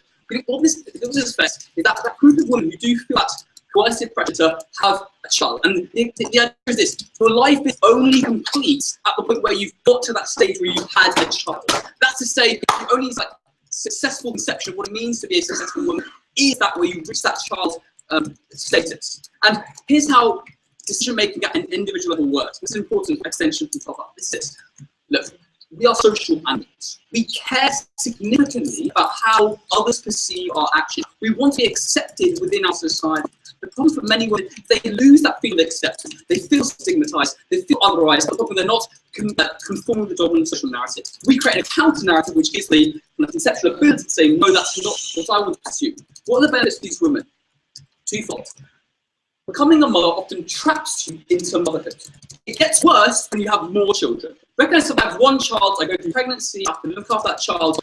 What this affects is that group of women who do feel that coercive pressure to have a child. And the idea is this: your life is only complete at the point where you've got to that stage where you've had a child. That's to say, only successful conception of what it means to be a successful woman is that where you reach that child status. And here's how decision making at an individual level works. This is an important extension from top up. This is this. Look, we are social animals. We care significantly about how others perceive our actions. We want to be accepted within our society. The problem for many women, they lose that feeling of acceptance. They feel stigmatized. They feel otherized, but they're not conforming with the dominant social narrative. We create a counter narrative which gives the conceptual ability to say, no, that's not what I want to pursue. What are the benefits of these women? Twofold. Becoming a mother often traps you into motherhood. It gets worse when you have more children. Recognize that I have one child, I go through pregnancy, I have to look after that child,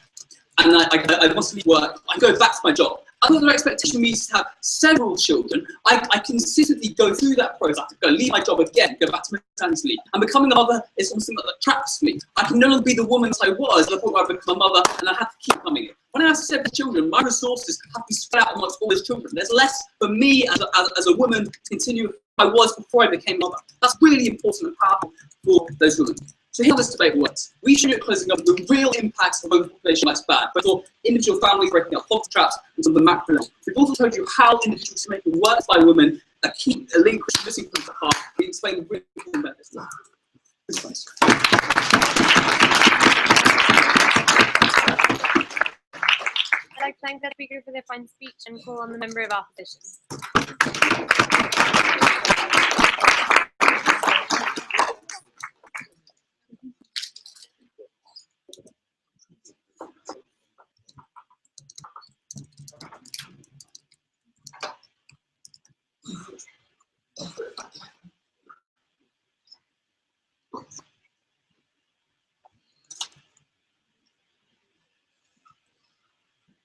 and I must leave work, I go back to my job. I thought the expectation of me is to have several children. I consistently go through that process. I have to go leave my job again, go back to maternity leave. And becoming a mother is something that traps me. I can no longer be the woman that I was at the point where I become a mother, and I have to keep coming in. When I have 7 children, my resources have to be spread out amongst all those children. There's less for me as a woman to continue I was before I became a mother. That's really important and powerful for those women. So here's how this debate works. We should be closing up the real impacts of overpopulation like bad, both for individual families breaking up poverty traps and some of the macro levels. We've also told you how individual decision-making works by women, a link which is missing from the heart. We explain the really important benefits. I'd like to thank the speaker for their fine speech and call on the member of opposition.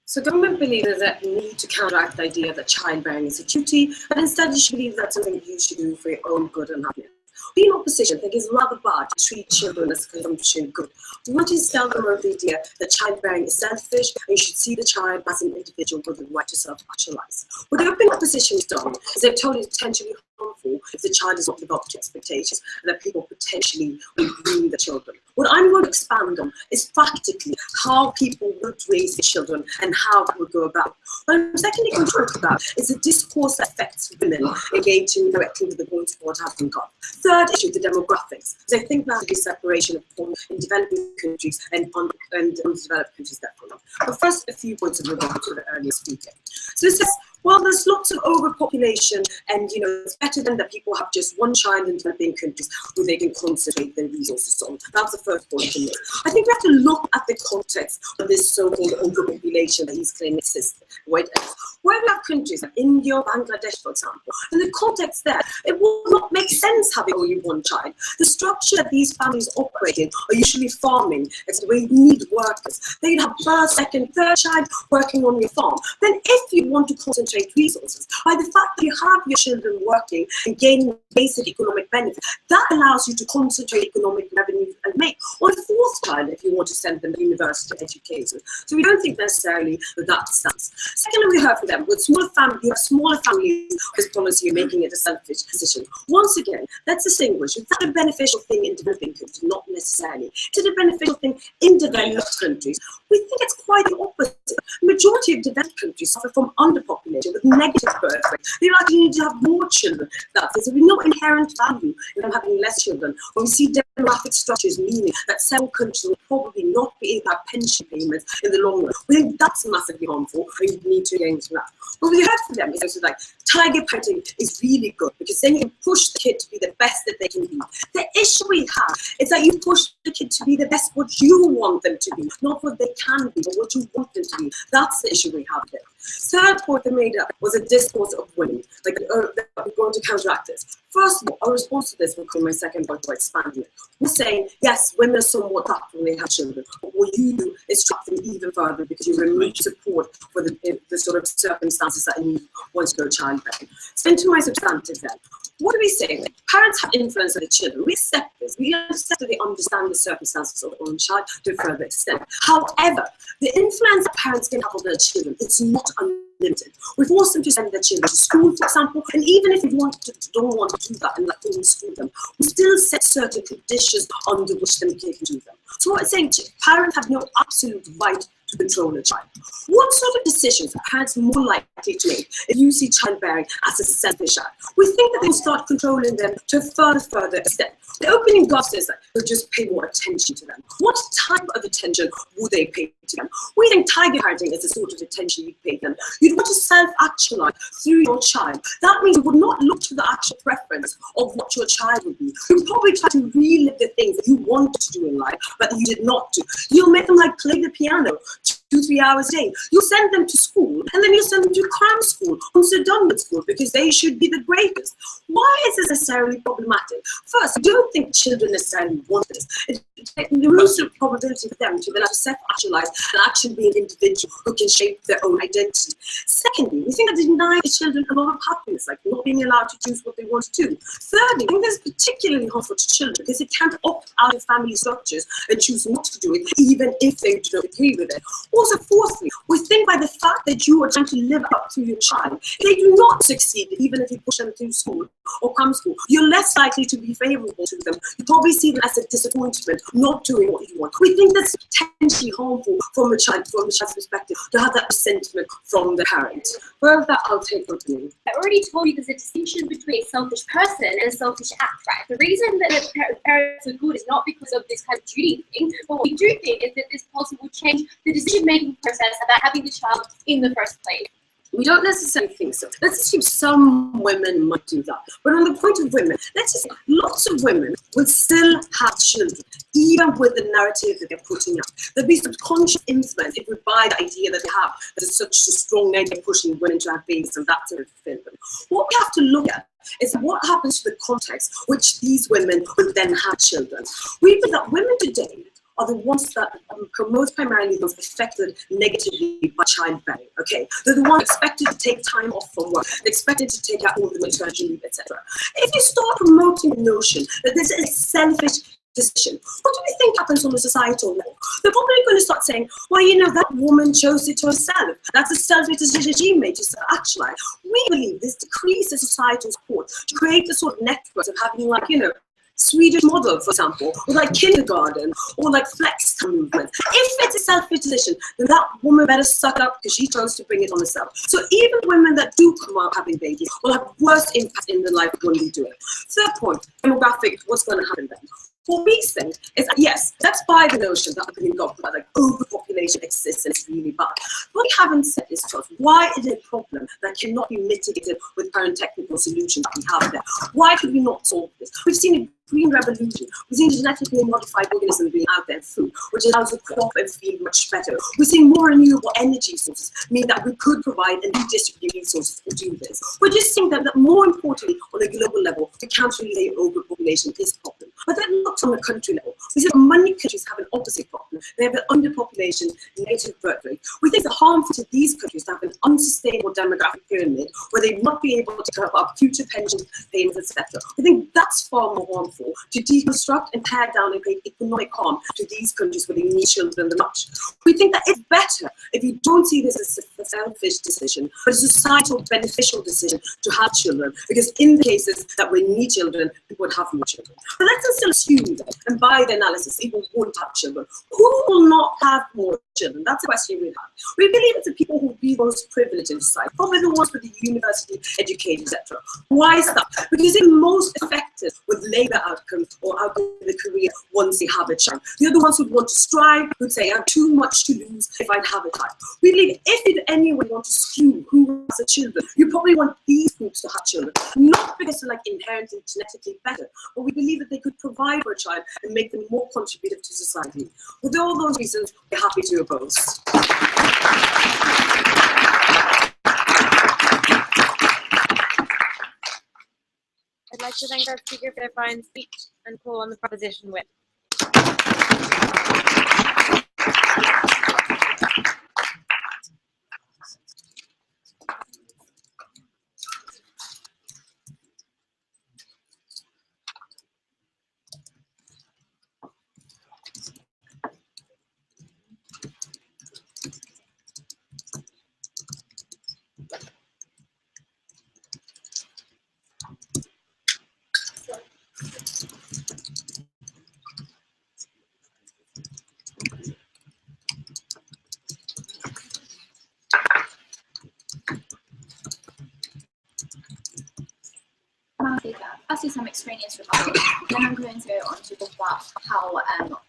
So government believes that you need to counteract the idea that childbearing is a duty, and instead you should believe that's something you should do for your own good and happiness. We in opposition think it's rather bad to treat children as consumption good. We want to instill them with the idea that childbearing is selfish and you should see the child as an individual with the right to self-actualize. What the open opposition has done is they've told it potentially harmful if the child does not live up to expectations and that people potentially will ruin the children. What I'm going to expand on is practically how people would raise their children and how that would go about. What I'm secondly going to talk about is the discourse that affects women engaging directly with the voice board having got. Third issue, the demographics. So I think that is separation of porn in developing countries and underdeveloped countries that follow. But first, a few points of regard to the earlier speaker. So it says, well, there's lots of overpopulation, and it's better than that people have just one child in developing countries who they can concentrate their resources on. That's the first point to make. I think we have to look at the context of this so-called overpopulation that he's claiming exists. Where we have countries like India, Bangladesh, for example, in the context there, it will not make sense having only one child. The structure that these families operate in are usually farming. It's the way you need workers. Then you have first, second, third child working on your farm. Then if you want to concentrate resources, by the fact that you have your children working and gaining basic economic benefit, that allows you to concentrate economic revenue and make on a fourth child if you want to send them to university education. So we don't think necessarily that stands. Secondly, we heard from them, with smaller families, you have smaller families, this policy, you're making it a selfish decision. Once again, let's distinguish, is that a beneficial thing in developing countries? Not necessarily. Is it a beneficial thing in developed countries? We think it's quite the opposite. The majority of developed countries suffer from underpopulation with negative birth rates. They actually need to have more children. There's no inherent value in them having less children. When we see demographic structures, meaning that several countries will probably not be able to have pension payments in the long run. We think that's massively harmful, and you need to engage in that. What we heard from them is also like, tiger parenting is really good because then you push the kid to be the best that they can be. The issue we have is that you push the kid to be the best what you want them to be, not what they can be, but what you want them to be. That's the issue we have there. Third point they made up was a discourse of women. Like, we're going to counteract this. First of all, our response to this will come my second point by expanding it. We're saying, yes, women are somewhat trapped when they have children, but what you do is trap them even further because you remove support for the sort of circumstances that you need once you go childbearing. So into my substantive then. What are we saying? Parents have influence on their children. We accept this. We accept that they understand the circumstances of their own child to a further extent. However, the influence that parents can have on their children, it's not unlimited. We force them to send their children to school, for example, and even if we don't want to do that and like homeschool them, we still set certain conditions under which they can do them. So what I'm saying, parents have no absolute right to control a child. What sort of decisions are parents more likely to make if you see childbearing as a selfish act? We think that they will start controlling them to a further extent. The opening graph says that they'll just pay more attention to them. What type of attention would they pay to them? We think tiger parenting is the sort of attention you'd pay them. You'd want to self-actualize through your child. That means you would not look to the actual preference of what your child would be. You'd probably try to relive the things that you wanted to do in life, but you did not do. You'll make them like play the piano 2-3 hours a day. You'll send them to school, and then you'll send them to cram school, or redundant school, because they should be the greatest. Why is this necessarily problematic? First, I don't think children necessarily want this. The rules of probability for them to be able to self-actualize and actually be an individual who can shape their own identity. Secondly, we think that denying the children a lot of happiness, like not being allowed to choose what they want to do. Thirdly, I think this is particularly harmful to children because they can't opt out of family structures and choose not to do it, even if they do not agree with it. Also, fourthly, we think by the fact that you are trying to live up to your child, they do not succeed, even if you push them through school or come school. You're less likely to be favorable to them. You probably see them as a disappointment, not doing what you want. We think that's potentially harmful from a child's perspective, to have that resentment from the parent. Well, that I'll take on to me. I already told you there's a distinction between a selfish person and a selfish act, right? The reason that parents are good is not because of this kind of duty thing, but what we do think is that this policy will change the decision-making process about having the child in the first place. We don't necessarily think so. Let's assume some women might do that. But on the point of women, let's just say lots of women will still have children, even with the narrative that they're putting out. There'll be subconscious influence if we buy the idea that they have. There's such a strong narrative pushing women to have babies, and that's a fulfillment. What we have to look at is what happens to the context which these women will then have children. We believe that women today are the ones that promote primarily those affected negatively by childbearing, okay? They're the ones expected to take time off from work, they're expected to take out all the maternity leave, etc. If you start promoting the notion that this is a selfish decision, what do we think happens on the societal level? They're probably going to start saying, well, you know, that woman chose it herself. That's a selfish decision she made to self-actualize. We believe this decreases societal support to create the sort of networks of having, like, you know, Swedish model, for example, or like kindergarten, or like flex time movement. If it's a selfish decision, then that woman better suck up because she chose to bring it on herself. So even women that do come out having babies will have worse impact in their life when they do it. Third point, demographic, what's going to happen then? What we think is that, yes, let's buy the notion that we've got about like overpopulation exists and it's really bad. What we haven't said is to us, why is it a problem that cannot be mitigated with current technical solutions that we have there? Why could we not solve this? We've seen a green revolution. We've seen genetically modified organisms being out there in food, which allows the crop and feed much better. We're seeing more renewable energy sources, meaning that we could provide and redistribute resources to do this. We're just seeing that more importantly, on a global level, we can't really say overpopulation is a problem. But then not on a country level. We see that many countries have an opposite problem. They have an underpopulation, negative birth rate. We think it's harmful to these countries to have an unsustainable demographic pyramid where they will not be able to cover up future pension payments, etc. We think that's far more harmful to deconstruct and tear down and create economic harm to these countries where they need children the much. We think that it's better if you don't see this as a selfish decision, but a societal beneficial decision to have children, because in the cases that we need children, people would have more children. But let's still assume that, and by the analysis, people won't have children. Who will not have more children? That's a question we have. We believe it's the people who will be most privileged in society, probably the ones with the university educated, etc. Why is that? Because they're most affected with labour outcomes or outcomes in the career once they have a child. They're the ones who want to strive, who'd say, I have too much to lose if I have a child. We believe if in any way you want to skew who has a children, you probably want these groups to have children, not because they're like inherently genetically better, but we believe that they could provide for a child and make them more contributive to society. With all those reasons, we're happy to oppose. I'd like to thank our speaker for their fine speech and call on the proposition with. I'll take that. I'll say some extraneous rebuttal. Then I'm going to go on to talk about how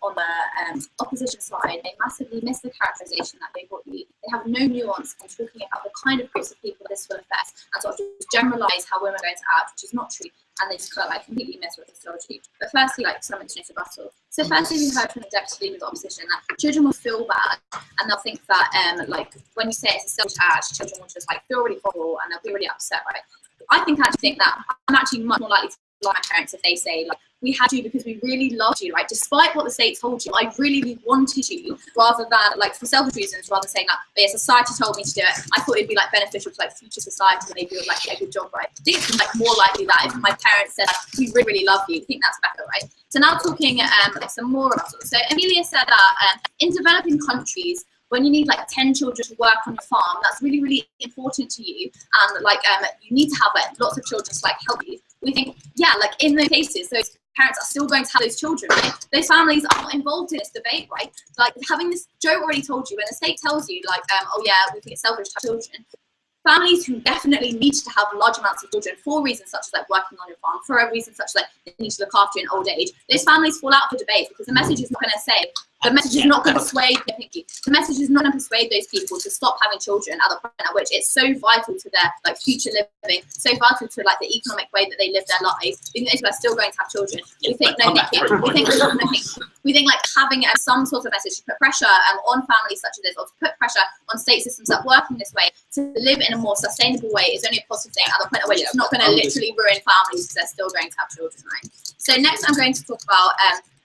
on the opposition side, they massively miss the characterization that they got you. They have no nuance in talking about the kind of groups of people this will affect and sort of just generalize how women are going to act, which is not true. And they just kind of like completely miss with histology. But firstly, like some extraneous rebuttal. So firstly, we heard from the deputy leader of the opposition that children will feel bad and they'll think that like when you say it's a selfish act, children will just like feel really horrible and they'll be really upset, right? I actually think that I'm actually much more likely to lie my parents if they say like, we had you because we really loved you, right? Despite what the state told you, I really wanted you, rather than like for selfish reasons, rather than saying that, but yeah, society told me to do it. I thought it'd be like beneficial to like future society and they would like get a good job, right? I think it's like more likely that if my parents said we really, really love you, I think that's better, right? So now talking like some more about it. So Amelia said that in developing countries, when you need like 10 children to work on your farm, that's really, really important to you. And like you need to have like lots of children to like help you. We think, yeah, like in those cases, those parents are still going to have those children, right? Those families are not involved in this debate, right? Like having this, Joe already told you, when the state tells you like, oh yeah, we think it's selfish to have children, families who definitely need to have large amounts of children for reasons such as like working on your farm, for a reason such as like they need to look after you in old age, those families fall out of the debate because the message is not going to say, the message is not going to persuade, the message is not going to persuade those people to stop having children at the point at which it's so vital to their like future living, so vital to like the economic way that they live their lives. We think those who are still going to have children. We think no, thank you. We think like having some sort of message to put pressure on families such as this, or to put pressure on state systems that work in this way to live in a more sustainable way is only a positive thing at the point at which it's not going to literally ruin families because they're still going to have children, right? So next I'm going to talk about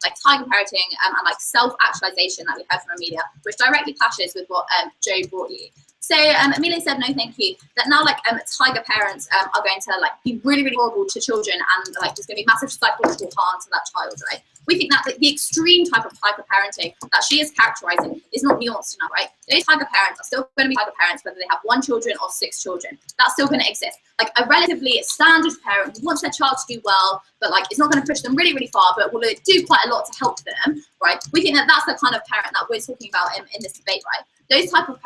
like tiger parenting and like self-actualization that we heard from Amelia, which directly clashes with what Joe brought you. So Amelia said no thank you, that now like tiger parents are going to like be really, really horrible to children and like there's going to be massive psychological harm to that child, right? We think that the extreme type of tiger parenting that she is characterizing is not nuanced enough, right? Those tiger parents are still going to be tiger parents whether they have 1 children or 6 children. That's still going to exist. Like a relatively standard parent who wants their child to do well, but like it's not going to push them really, really far, but will do quite a lot to help them, right? We think that that's the kind of parent that we're talking about in this debate, right? Those type of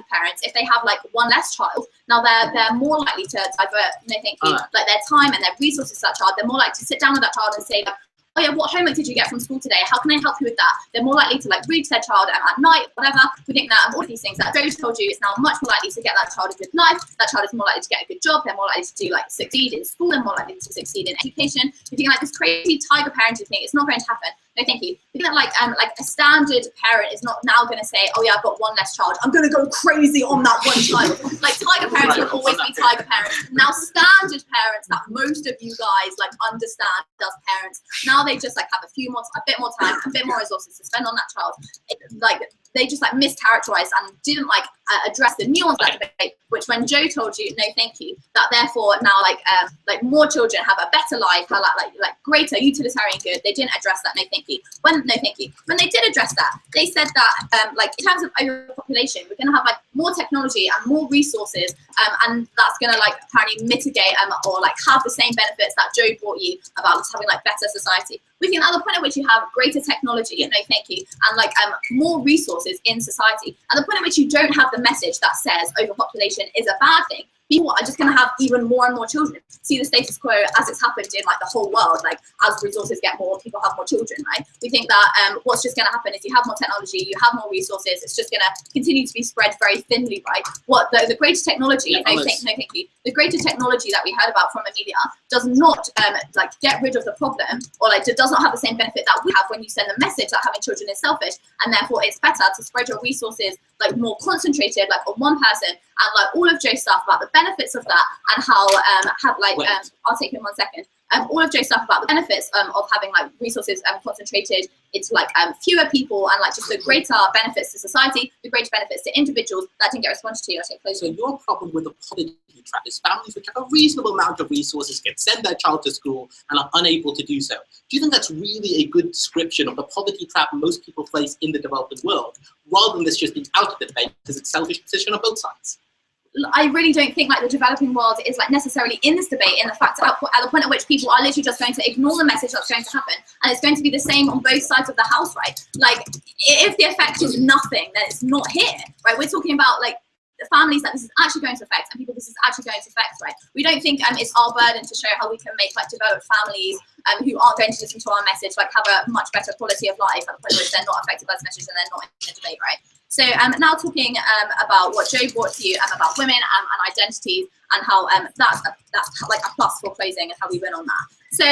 parents, if they have like 1 less child, now they're more likely to divert, no thank you, like their time and their resources to that child. They're more likely to sit down with that child and say like, oh yeah, what homework did you get from school today? How can I help you with that? They're more likely to like read to their child at night, whatever. We think that all of these things that Joe told you is now much more likely to get that child a good life. That child is more likely to get a good job. They're more likely to do like succeed in school. They're more likely to succeed in education. We think like this crazy tiger parenting thing, it's not going to happen. No, thank you. We think that like a standard parent is not now going to say, oh yeah, I've got 1 less child, I'm going to go crazy on that 1 child. Like tiger parents will always be tiger parents. Now standard parents that most of you guys like understand as parents, now they just like have a bit more time, a bit more resources to spend on that child. Like they just like mischaracterized and didn't like address the nuance of that debate, which when Joe told you, no thank you, that therefore now like more children have a better life, like greater utilitarian good, they didn't address that, no thank you. When they did address that, they said that like in terms of overpopulation, we're going to have like more technology and more resources, and that's going to like apparently mitigate or like have the same benefits that Joe brought you about having like better society. We think at the point at which you have greater technology, no thank you, and like more resources in society, at the point at which you don't have the message that says overpopulation is a bad thing, people are just going to have even more and more children. See the status quo as it's happened in like the whole world, like as resources get more, people have more children, right? We think that what's just going to happen is you have more technology, you have more resources, it's just going to continue to be spread very thinly, right? What the greater technology, no thank you, the greater technology that we heard about from Amelia does not like get rid of the problem, or like does not have the same benefit that we have when you send the message that having children is selfish, and therefore it's better to spread your resources like more concentrated, like on 1 person, and like all of Joe's stuff about the benefits of that and how have like I'll take you in 1 second. All of Joe's stuff about the benefits of having like resources concentrated into like fewer people and like just the greater benefits to society, the greater benefits to individuals that didn't get responded to. I'll take closer. So your problem with the poverty trap is families which have a reasonable amount of resources can send their child to school and are unable to do so. Do you think that's really a good description of the poverty trap most people face in the developing world, rather than this just being out of the debate because it's a selfish position on both sides? I really don't think like the developing world is like necessarily in this debate, in the fact at the point at which people are literally just going to ignore the message that's going to happen, and it's going to be the same on both sides of the house, right? Like if the effect is nothing, then it's not here, right? We're talking about like families that this is actually going to affect, and people this is actually going to affect, right? We don't think it's our burden to show how we can make like developed families who aren't going to listen to our message like have a much better quality of life at the point which they're not affected by this message and they're not in a debate, right? So now talking about what Joe brought to you about women and identities and how that's like a plus for closing and how we win on that. So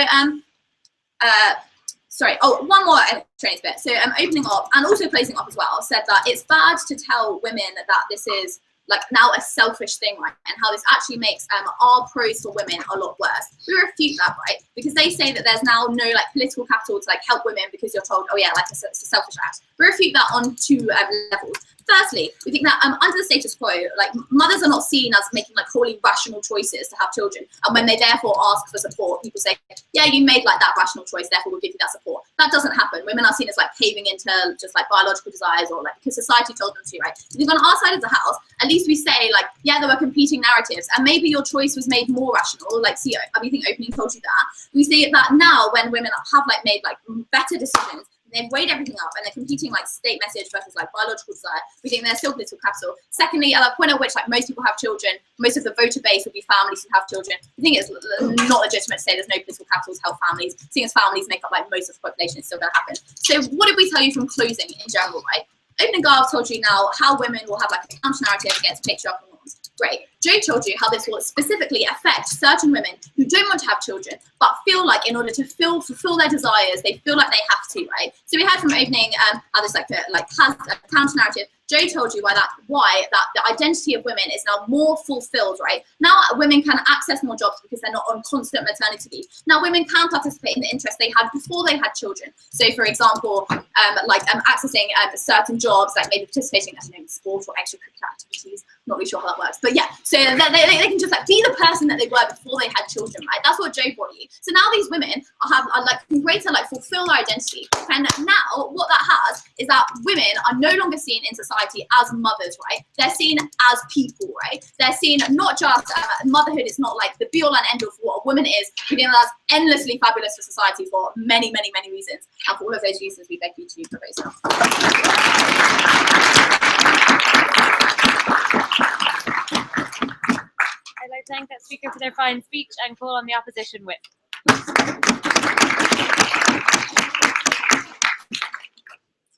sorry, oh, one more training bit. So opening up and also closing up as well said that it's bad to tell women that this is like now a selfish thing, right? And how this actually makes our pros for women a lot worse. We refute that, right? Because they say that there's now no like political capital to like help women because you're told, oh yeah, like it's a selfish act. We refute that on two levels. Firstly, we think that under the status quo, like mothers are not seen as making like wholly rational choices to have children. And when they therefore ask for support, people say, yeah, you made like that rational choice, therefore we'll give you that support. That doesn't happen. Women are seen as like caving into just like biological desires or like because society told them to, right? I think on our side of the house, at least we say like, yeah, there were competing narratives and maybe your choice was made more rational, like see, I think opening told you that. We see that now when women have like made like better decisions, they've weighed everything up and they're competing like state message versus like biological desire. We think there's still political capital. Secondly, at the point at which like most people have children, most of the voter base will be families who have children. I think it's not legitimate to say there's no political capital to help families. Seeing as families make up like most of the population, it's still going to happen. So what did we tell you from closing in general, right? Opening Garve told you now how women will have like a counter narrative against patriarchal norms. Great. Joe told you how this will specifically affect certain women who don't want to have children, but feel like in order to fulfill their desires, they feel like they have to, right? So we heard from opening how this like has a counter narrative. Joe told you why that the identity of women is now more fulfilled, right? Now women can access more jobs because they're not on constant maternity leave. Now women can participate in the interests they had before they had children. So for example, accessing certain jobs, like maybe participating in sport or extracurricular activities. Not really sure how that works, but yeah. So they can just like be the person that they were before they had children, right? That's what Joe brought you. So now these women are like greater like fulfill their identity. And now what that has is that women are no longer seen in society as mothers, right? They're seen as people, right? They're seen not just motherhood is not like the be all and end all for what a woman is. We think that's endlessly fabulous for society for many, many, many reasons. And for all of those reasons, we beg you to vote yourself. I'd like to thank that speaker for their fine speech and call on the opposition whip.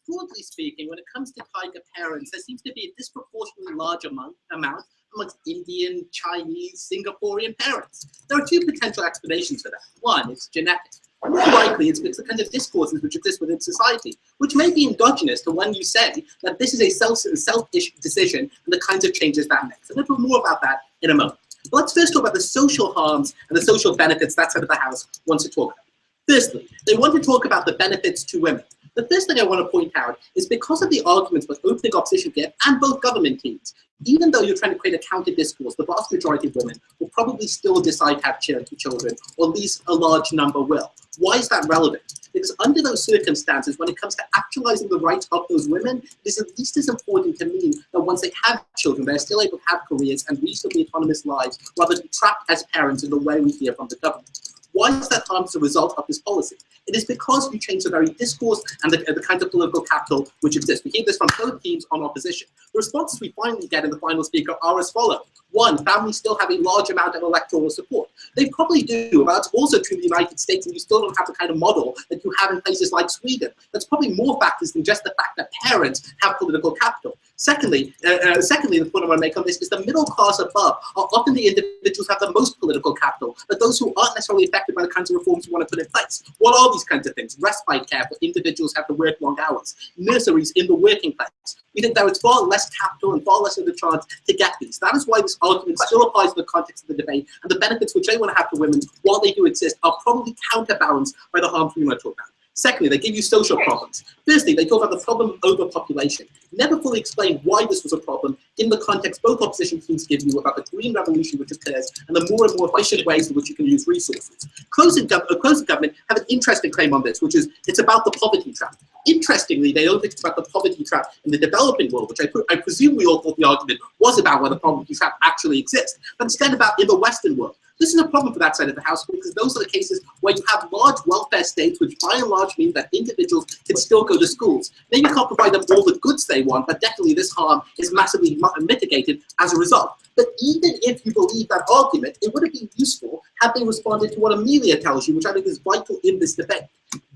Broadly speaking, when it comes to tiger parents, there seems to be a disproportionately large amount amongst Indian, Chinese, Singaporean parents. There are two potential explanations for that. One, it's genetic. More likely, it's because the kind of discourses which exist within society, which may be endogenous to when you say that this is a selfish decision and the kinds of changes that makes. A little more about that in a moment. But let's first talk about the social harms and the social benefits that side of the House wants to talk about. Firstly, they want to talk about the benefits to women. The first thing I want to point out is because of the arguments both opening opposition give and both government teams, even though you're trying to create a counter discourse, the vast majority of women will probably still decide to have children, or at least a large number will. Why is that relevant? Because under those circumstances, when it comes to actualizing the rights of those women, it is at least as important to me that once they have children, they're still able to have careers and reasonably autonomous lives, rather than trapped as parents in the way we hear from the government. Why is that harm as a result of this policy? It is because you change the very discourse and the kind of political capital which exists. We hear this from both teams on opposition. The responses we finally get in the final speaker are as follows. One, families still have a large amount of electoral support. They probably do, but that's also true in the United States, and you still don't have the kind of model that you have in places like Sweden. That's probably more factors than just the fact that parents have political capital. Secondly, the point I want to make on this is the middle class above are often the individuals who have the most political capital, but those who aren't necessarily affected by the kinds of reforms you want to put in place. What are these kinds of things? Respite care for individuals who have to work long hours, nurseries in the working place. We think there is far less capital and far less of the chance to get these. That is why this argument still applies to the context of the debate, and the benefits which they want to have for women, while they do exist, are probably counterbalanced by the harms we want to talk about. Secondly, they give you social problems. Firstly, they talk about the problem of overpopulation. Never fully explain why this was a problem in the context both opposition teams give you about the green revolution which occurs and the more and more efficient ways in which you can use resources. Closing government have an interesting claim on this, which is it's about the poverty trap. Interestingly, they don't think it's about the poverty trap in the developing world, which I presume we all thought the argument was about where the poverty trap actually exists, but instead about in the Western world. This is a problem for that side of the house because those are the cases where you have large welfare states, which by and large mean that individuals can still go to schools. Maybe you can't provide them all the goods they want, but definitely this harm is massively mitigated as a result. But even if you believe that argument, it would have been useful had they responded to what Amelia tells you, which I think is vital in this debate.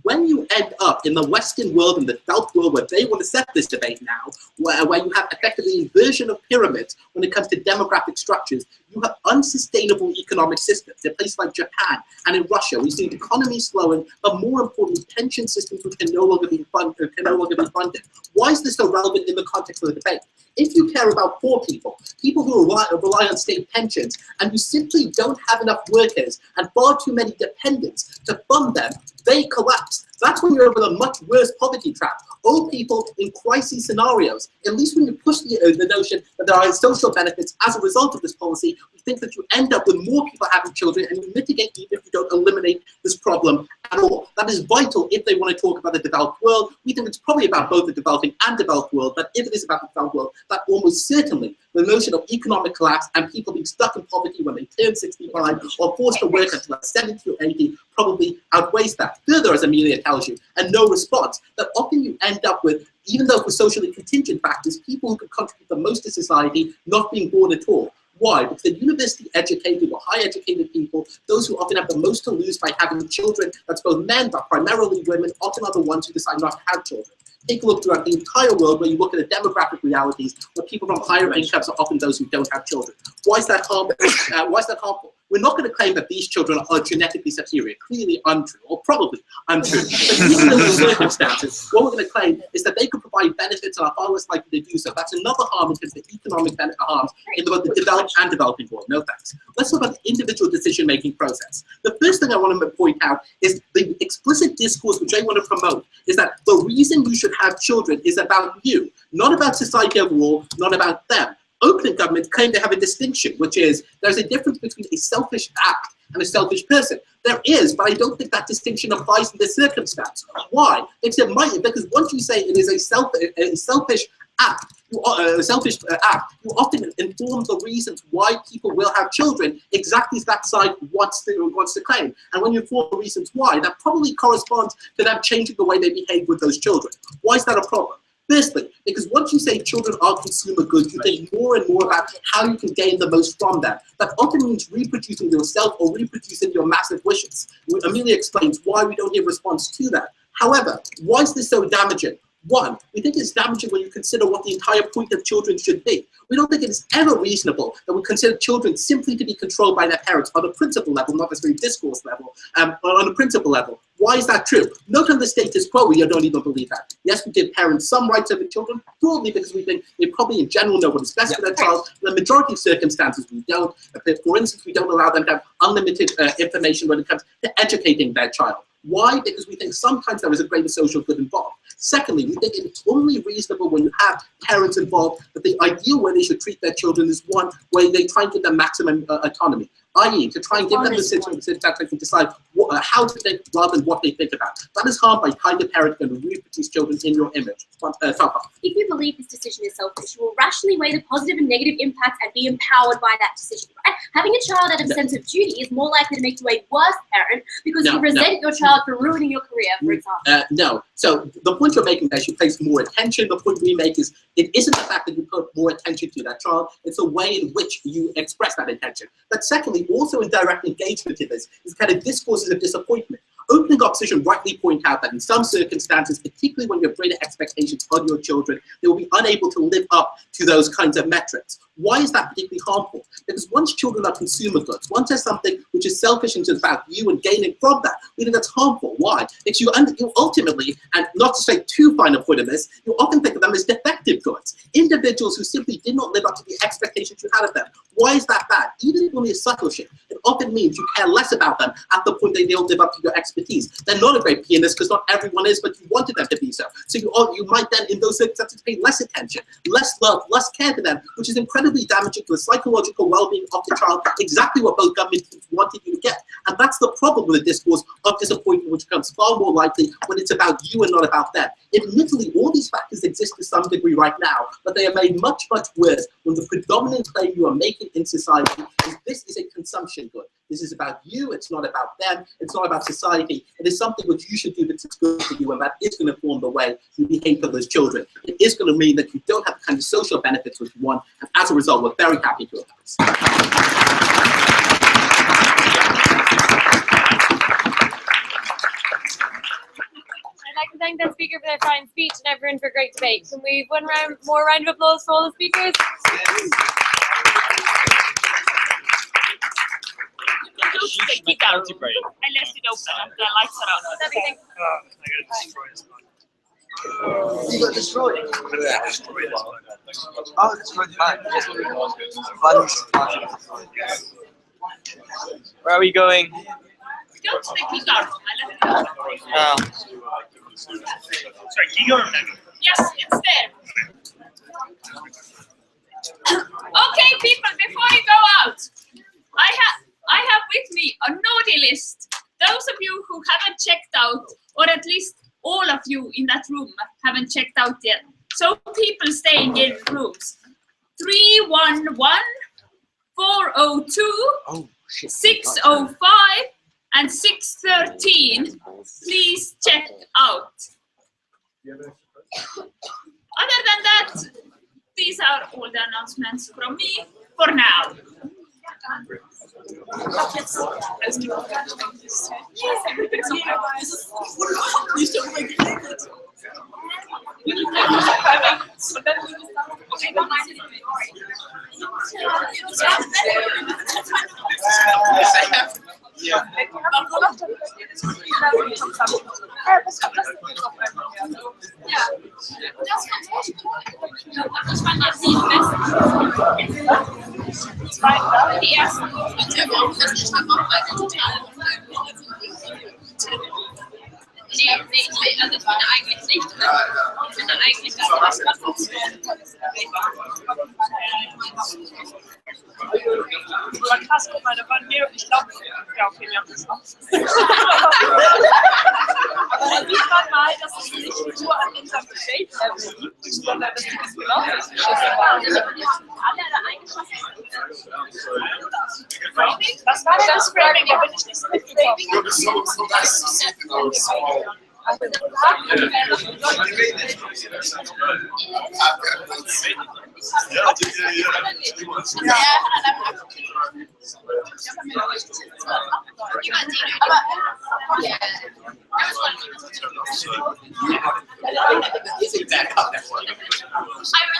When you end up in the Western world and the developed world where they want to set this debate now, where you have effectively inversion of pyramids when it comes to demographic structures, you have unsustainable economic systems in places like Japan and in Russia. We see the economy slowing, but more importantly, pension systems which can no longer be funded. Why is this so relevant in the context of the debate? If you care about poor people, people who rely on state pensions, and you simply don't have enough workers and far too many dependents to fund them, they collapse. That's when you're in a much worse poverty trap. Old people in crisis scenarios, at least when you push the notion that there are social benefits as a result of this policy, we think that you end up with more people having children and you mitigate even if you don't eliminate this problem at all. That is vital if they want to talk about the developed world. We think it's probably about both the developing and developed world, but if it is about the developed world, that almost certainly the notion of economic collapse and people being stuck in poverty when they turn 65 or forced to work until 70 or 80 probably outweighs that. Further, as Amelia tells you, and no response, that often you end up with, even though for socially contingent factors, people who could contribute the most to society not being born at all. Why? Because the university-educated or high-educated people, those who often have the most to lose by having children, that's both men, but primarily women, often are the ones who decide not to have children. Take a look throughout the entire world where you look at the demographic realities, where people from higher incomes are often those who don't have children. Why is that harmful? Why is that harmful? We're not going to claim that these children are genetically superior. Clearly untrue, or probably untrue. But even in those circumstances, what we're going to claim is that they could provide benefits and are far less likely to do so. That's another harm in terms of economic harms in both the developed and developing world. No thanks. Let's talk about the individual decision-making process. The first thing I want to point out is the explicit discourse which I want to promote is that the reason you should have children is about you, not about society overall, not about them. Opening governments claim they have a distinction, which is there's a difference between a selfish act and a selfish person. There is, but I don't think that distinction applies in this circumstance. Why? Because it might, because once you say it is a selfish act, you often inform the reasons why people will have children exactly as that side wants to claim. And when you inform the reasons why, that probably corresponds to them changing the way they behave with those children. Why is that a problem? Firstly, because once you say children are consumer goods, you think more and more about how you can gain the most from them. That often means reproducing yourself or reproducing your massive wishes. Amelia explains why we don't hear response to that. However, why is this so damaging? One, we think it's damaging when you consider what the entire point of children should be. We don't think it is ever reasonable that we consider children simply to be controlled by their parents on a principle level, not necessarily discourse level, on a principle level. Why is that true? Note on the status quo, we don't even believe that. Yes, we give parents some rights over children, broadly because we think they probably in general know what is best for their child. In the majority of circumstances, we don't. For instance, we don't allow them to have unlimited information when it comes to educating their child. Why? Because we think sometimes there is a greater social good involved. Secondly, we think it's only reasonable when you have parents involved that the ideal way they should treat their children is one where they try and give them maximum autonomy, i.e. to try and give them the situation that they can decide how to think rather than what they think about. That is harmed by kind of parents going to reproduce children in your image. If you believe this decision is selfish, you will rationally weigh the positive and negative impacts and be empowered by that decision. Right? Having a child out of a sense of duty is more likely to make you a worse parent because you resent your child for ruining your career, for example. No. So the point you're making there, you place more attention. The point we make is it isn't the fact that you put more attention to that child, it's the way in which you express that intention. But secondly, also in direct engagement in this is kind of discourses of disappointment. Opening opposition rightly point out that in some circumstances, particularly when you have greater expectations on your children, they will be unable to live up to those kinds of metrics. Why is that particularly harmful? Because once children are consumer goods, once there's something which is selfish and just about you and gaining from that, we think that's harmful. Why? Because you ultimately, and not to say too fine a point in this, you often think of them as defective goods. Individuals who simply did not live up to the expectations you had of them. Why is that bad? Even if only a subtle shift, it often means you care less about them at the point they don't live up to your expertise. They're not a great pianist because not everyone is, but you wanted them to be so. So you might then, in those circumstances, pay less attention, less love, less care to them, which is incredibly damaging to the psychological well-being of the child, exactly what both government teams wanted you to get. And that's the problem with the discourse of disappointment, which becomes far more likely when it's about you and not about them. Admittedly, all these factors exist to some degree right now, but they are made much, much worse when the predominant claim you are making in society is this is a consumption good. This is about you. It's not about them. It's not about society. It is something which you should do that's good for you, and that is going to form the way you behave for those children. It is going to mean that you don't have the kind of social benefits which you want, and as a result, we're very happy to have this. I'd like to thank that speaker for their fine speech and everyone for a great debate. Can we have one more round of applause for all the speakers? Keep out. I left it open and the lights are on. Everything. You got destroyed. Yeah, destroyed. Oh, destroyed mine. Where are we going? Go to the key guard room. I left it open. Oh. Sorry, key guard room. Yes, it's there. Okay, people, before you go out, I have with me a naughty list. Those of you who haven't checked out, or at least all of you in that room haven't checked out yet. So people staying in rooms. 311, 402, 605, and 613. Please check out. Other than that, these are all the announcements from me for now. Yeah. Nee, also ich finde eigentlich nicht. Ich finde eigentlich, dass war krass, guck mal, da waren wir, ich glaube, ja, okay, wir haben das noch. Aber dann sieht man mal, dass es nicht nur an unserem Debate-Level liegt, sondern dass dieses Laufgeschichte war. Alle da eingeschossen. Was war denn das Framing? Da bin ich nicht so mitgekommen. I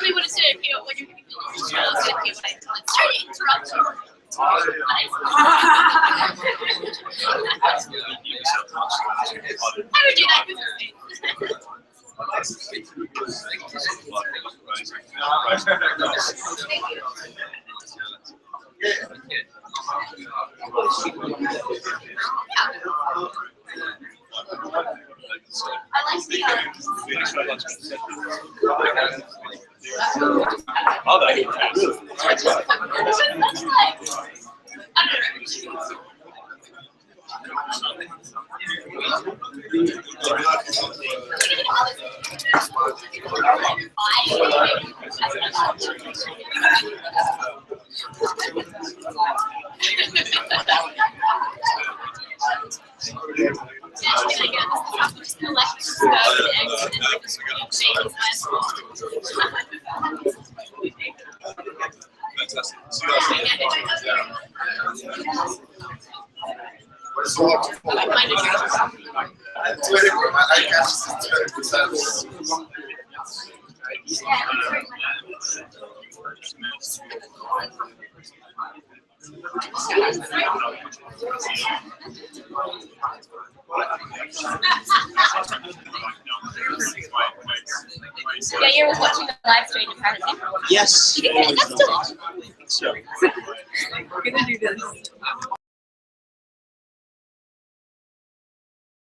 really want to say it when you're going to be sorry to interrupt you. I would do that with I like the Yeah, you're watching the live stream apparently. Yes. That's still on. So. We're gonna do this.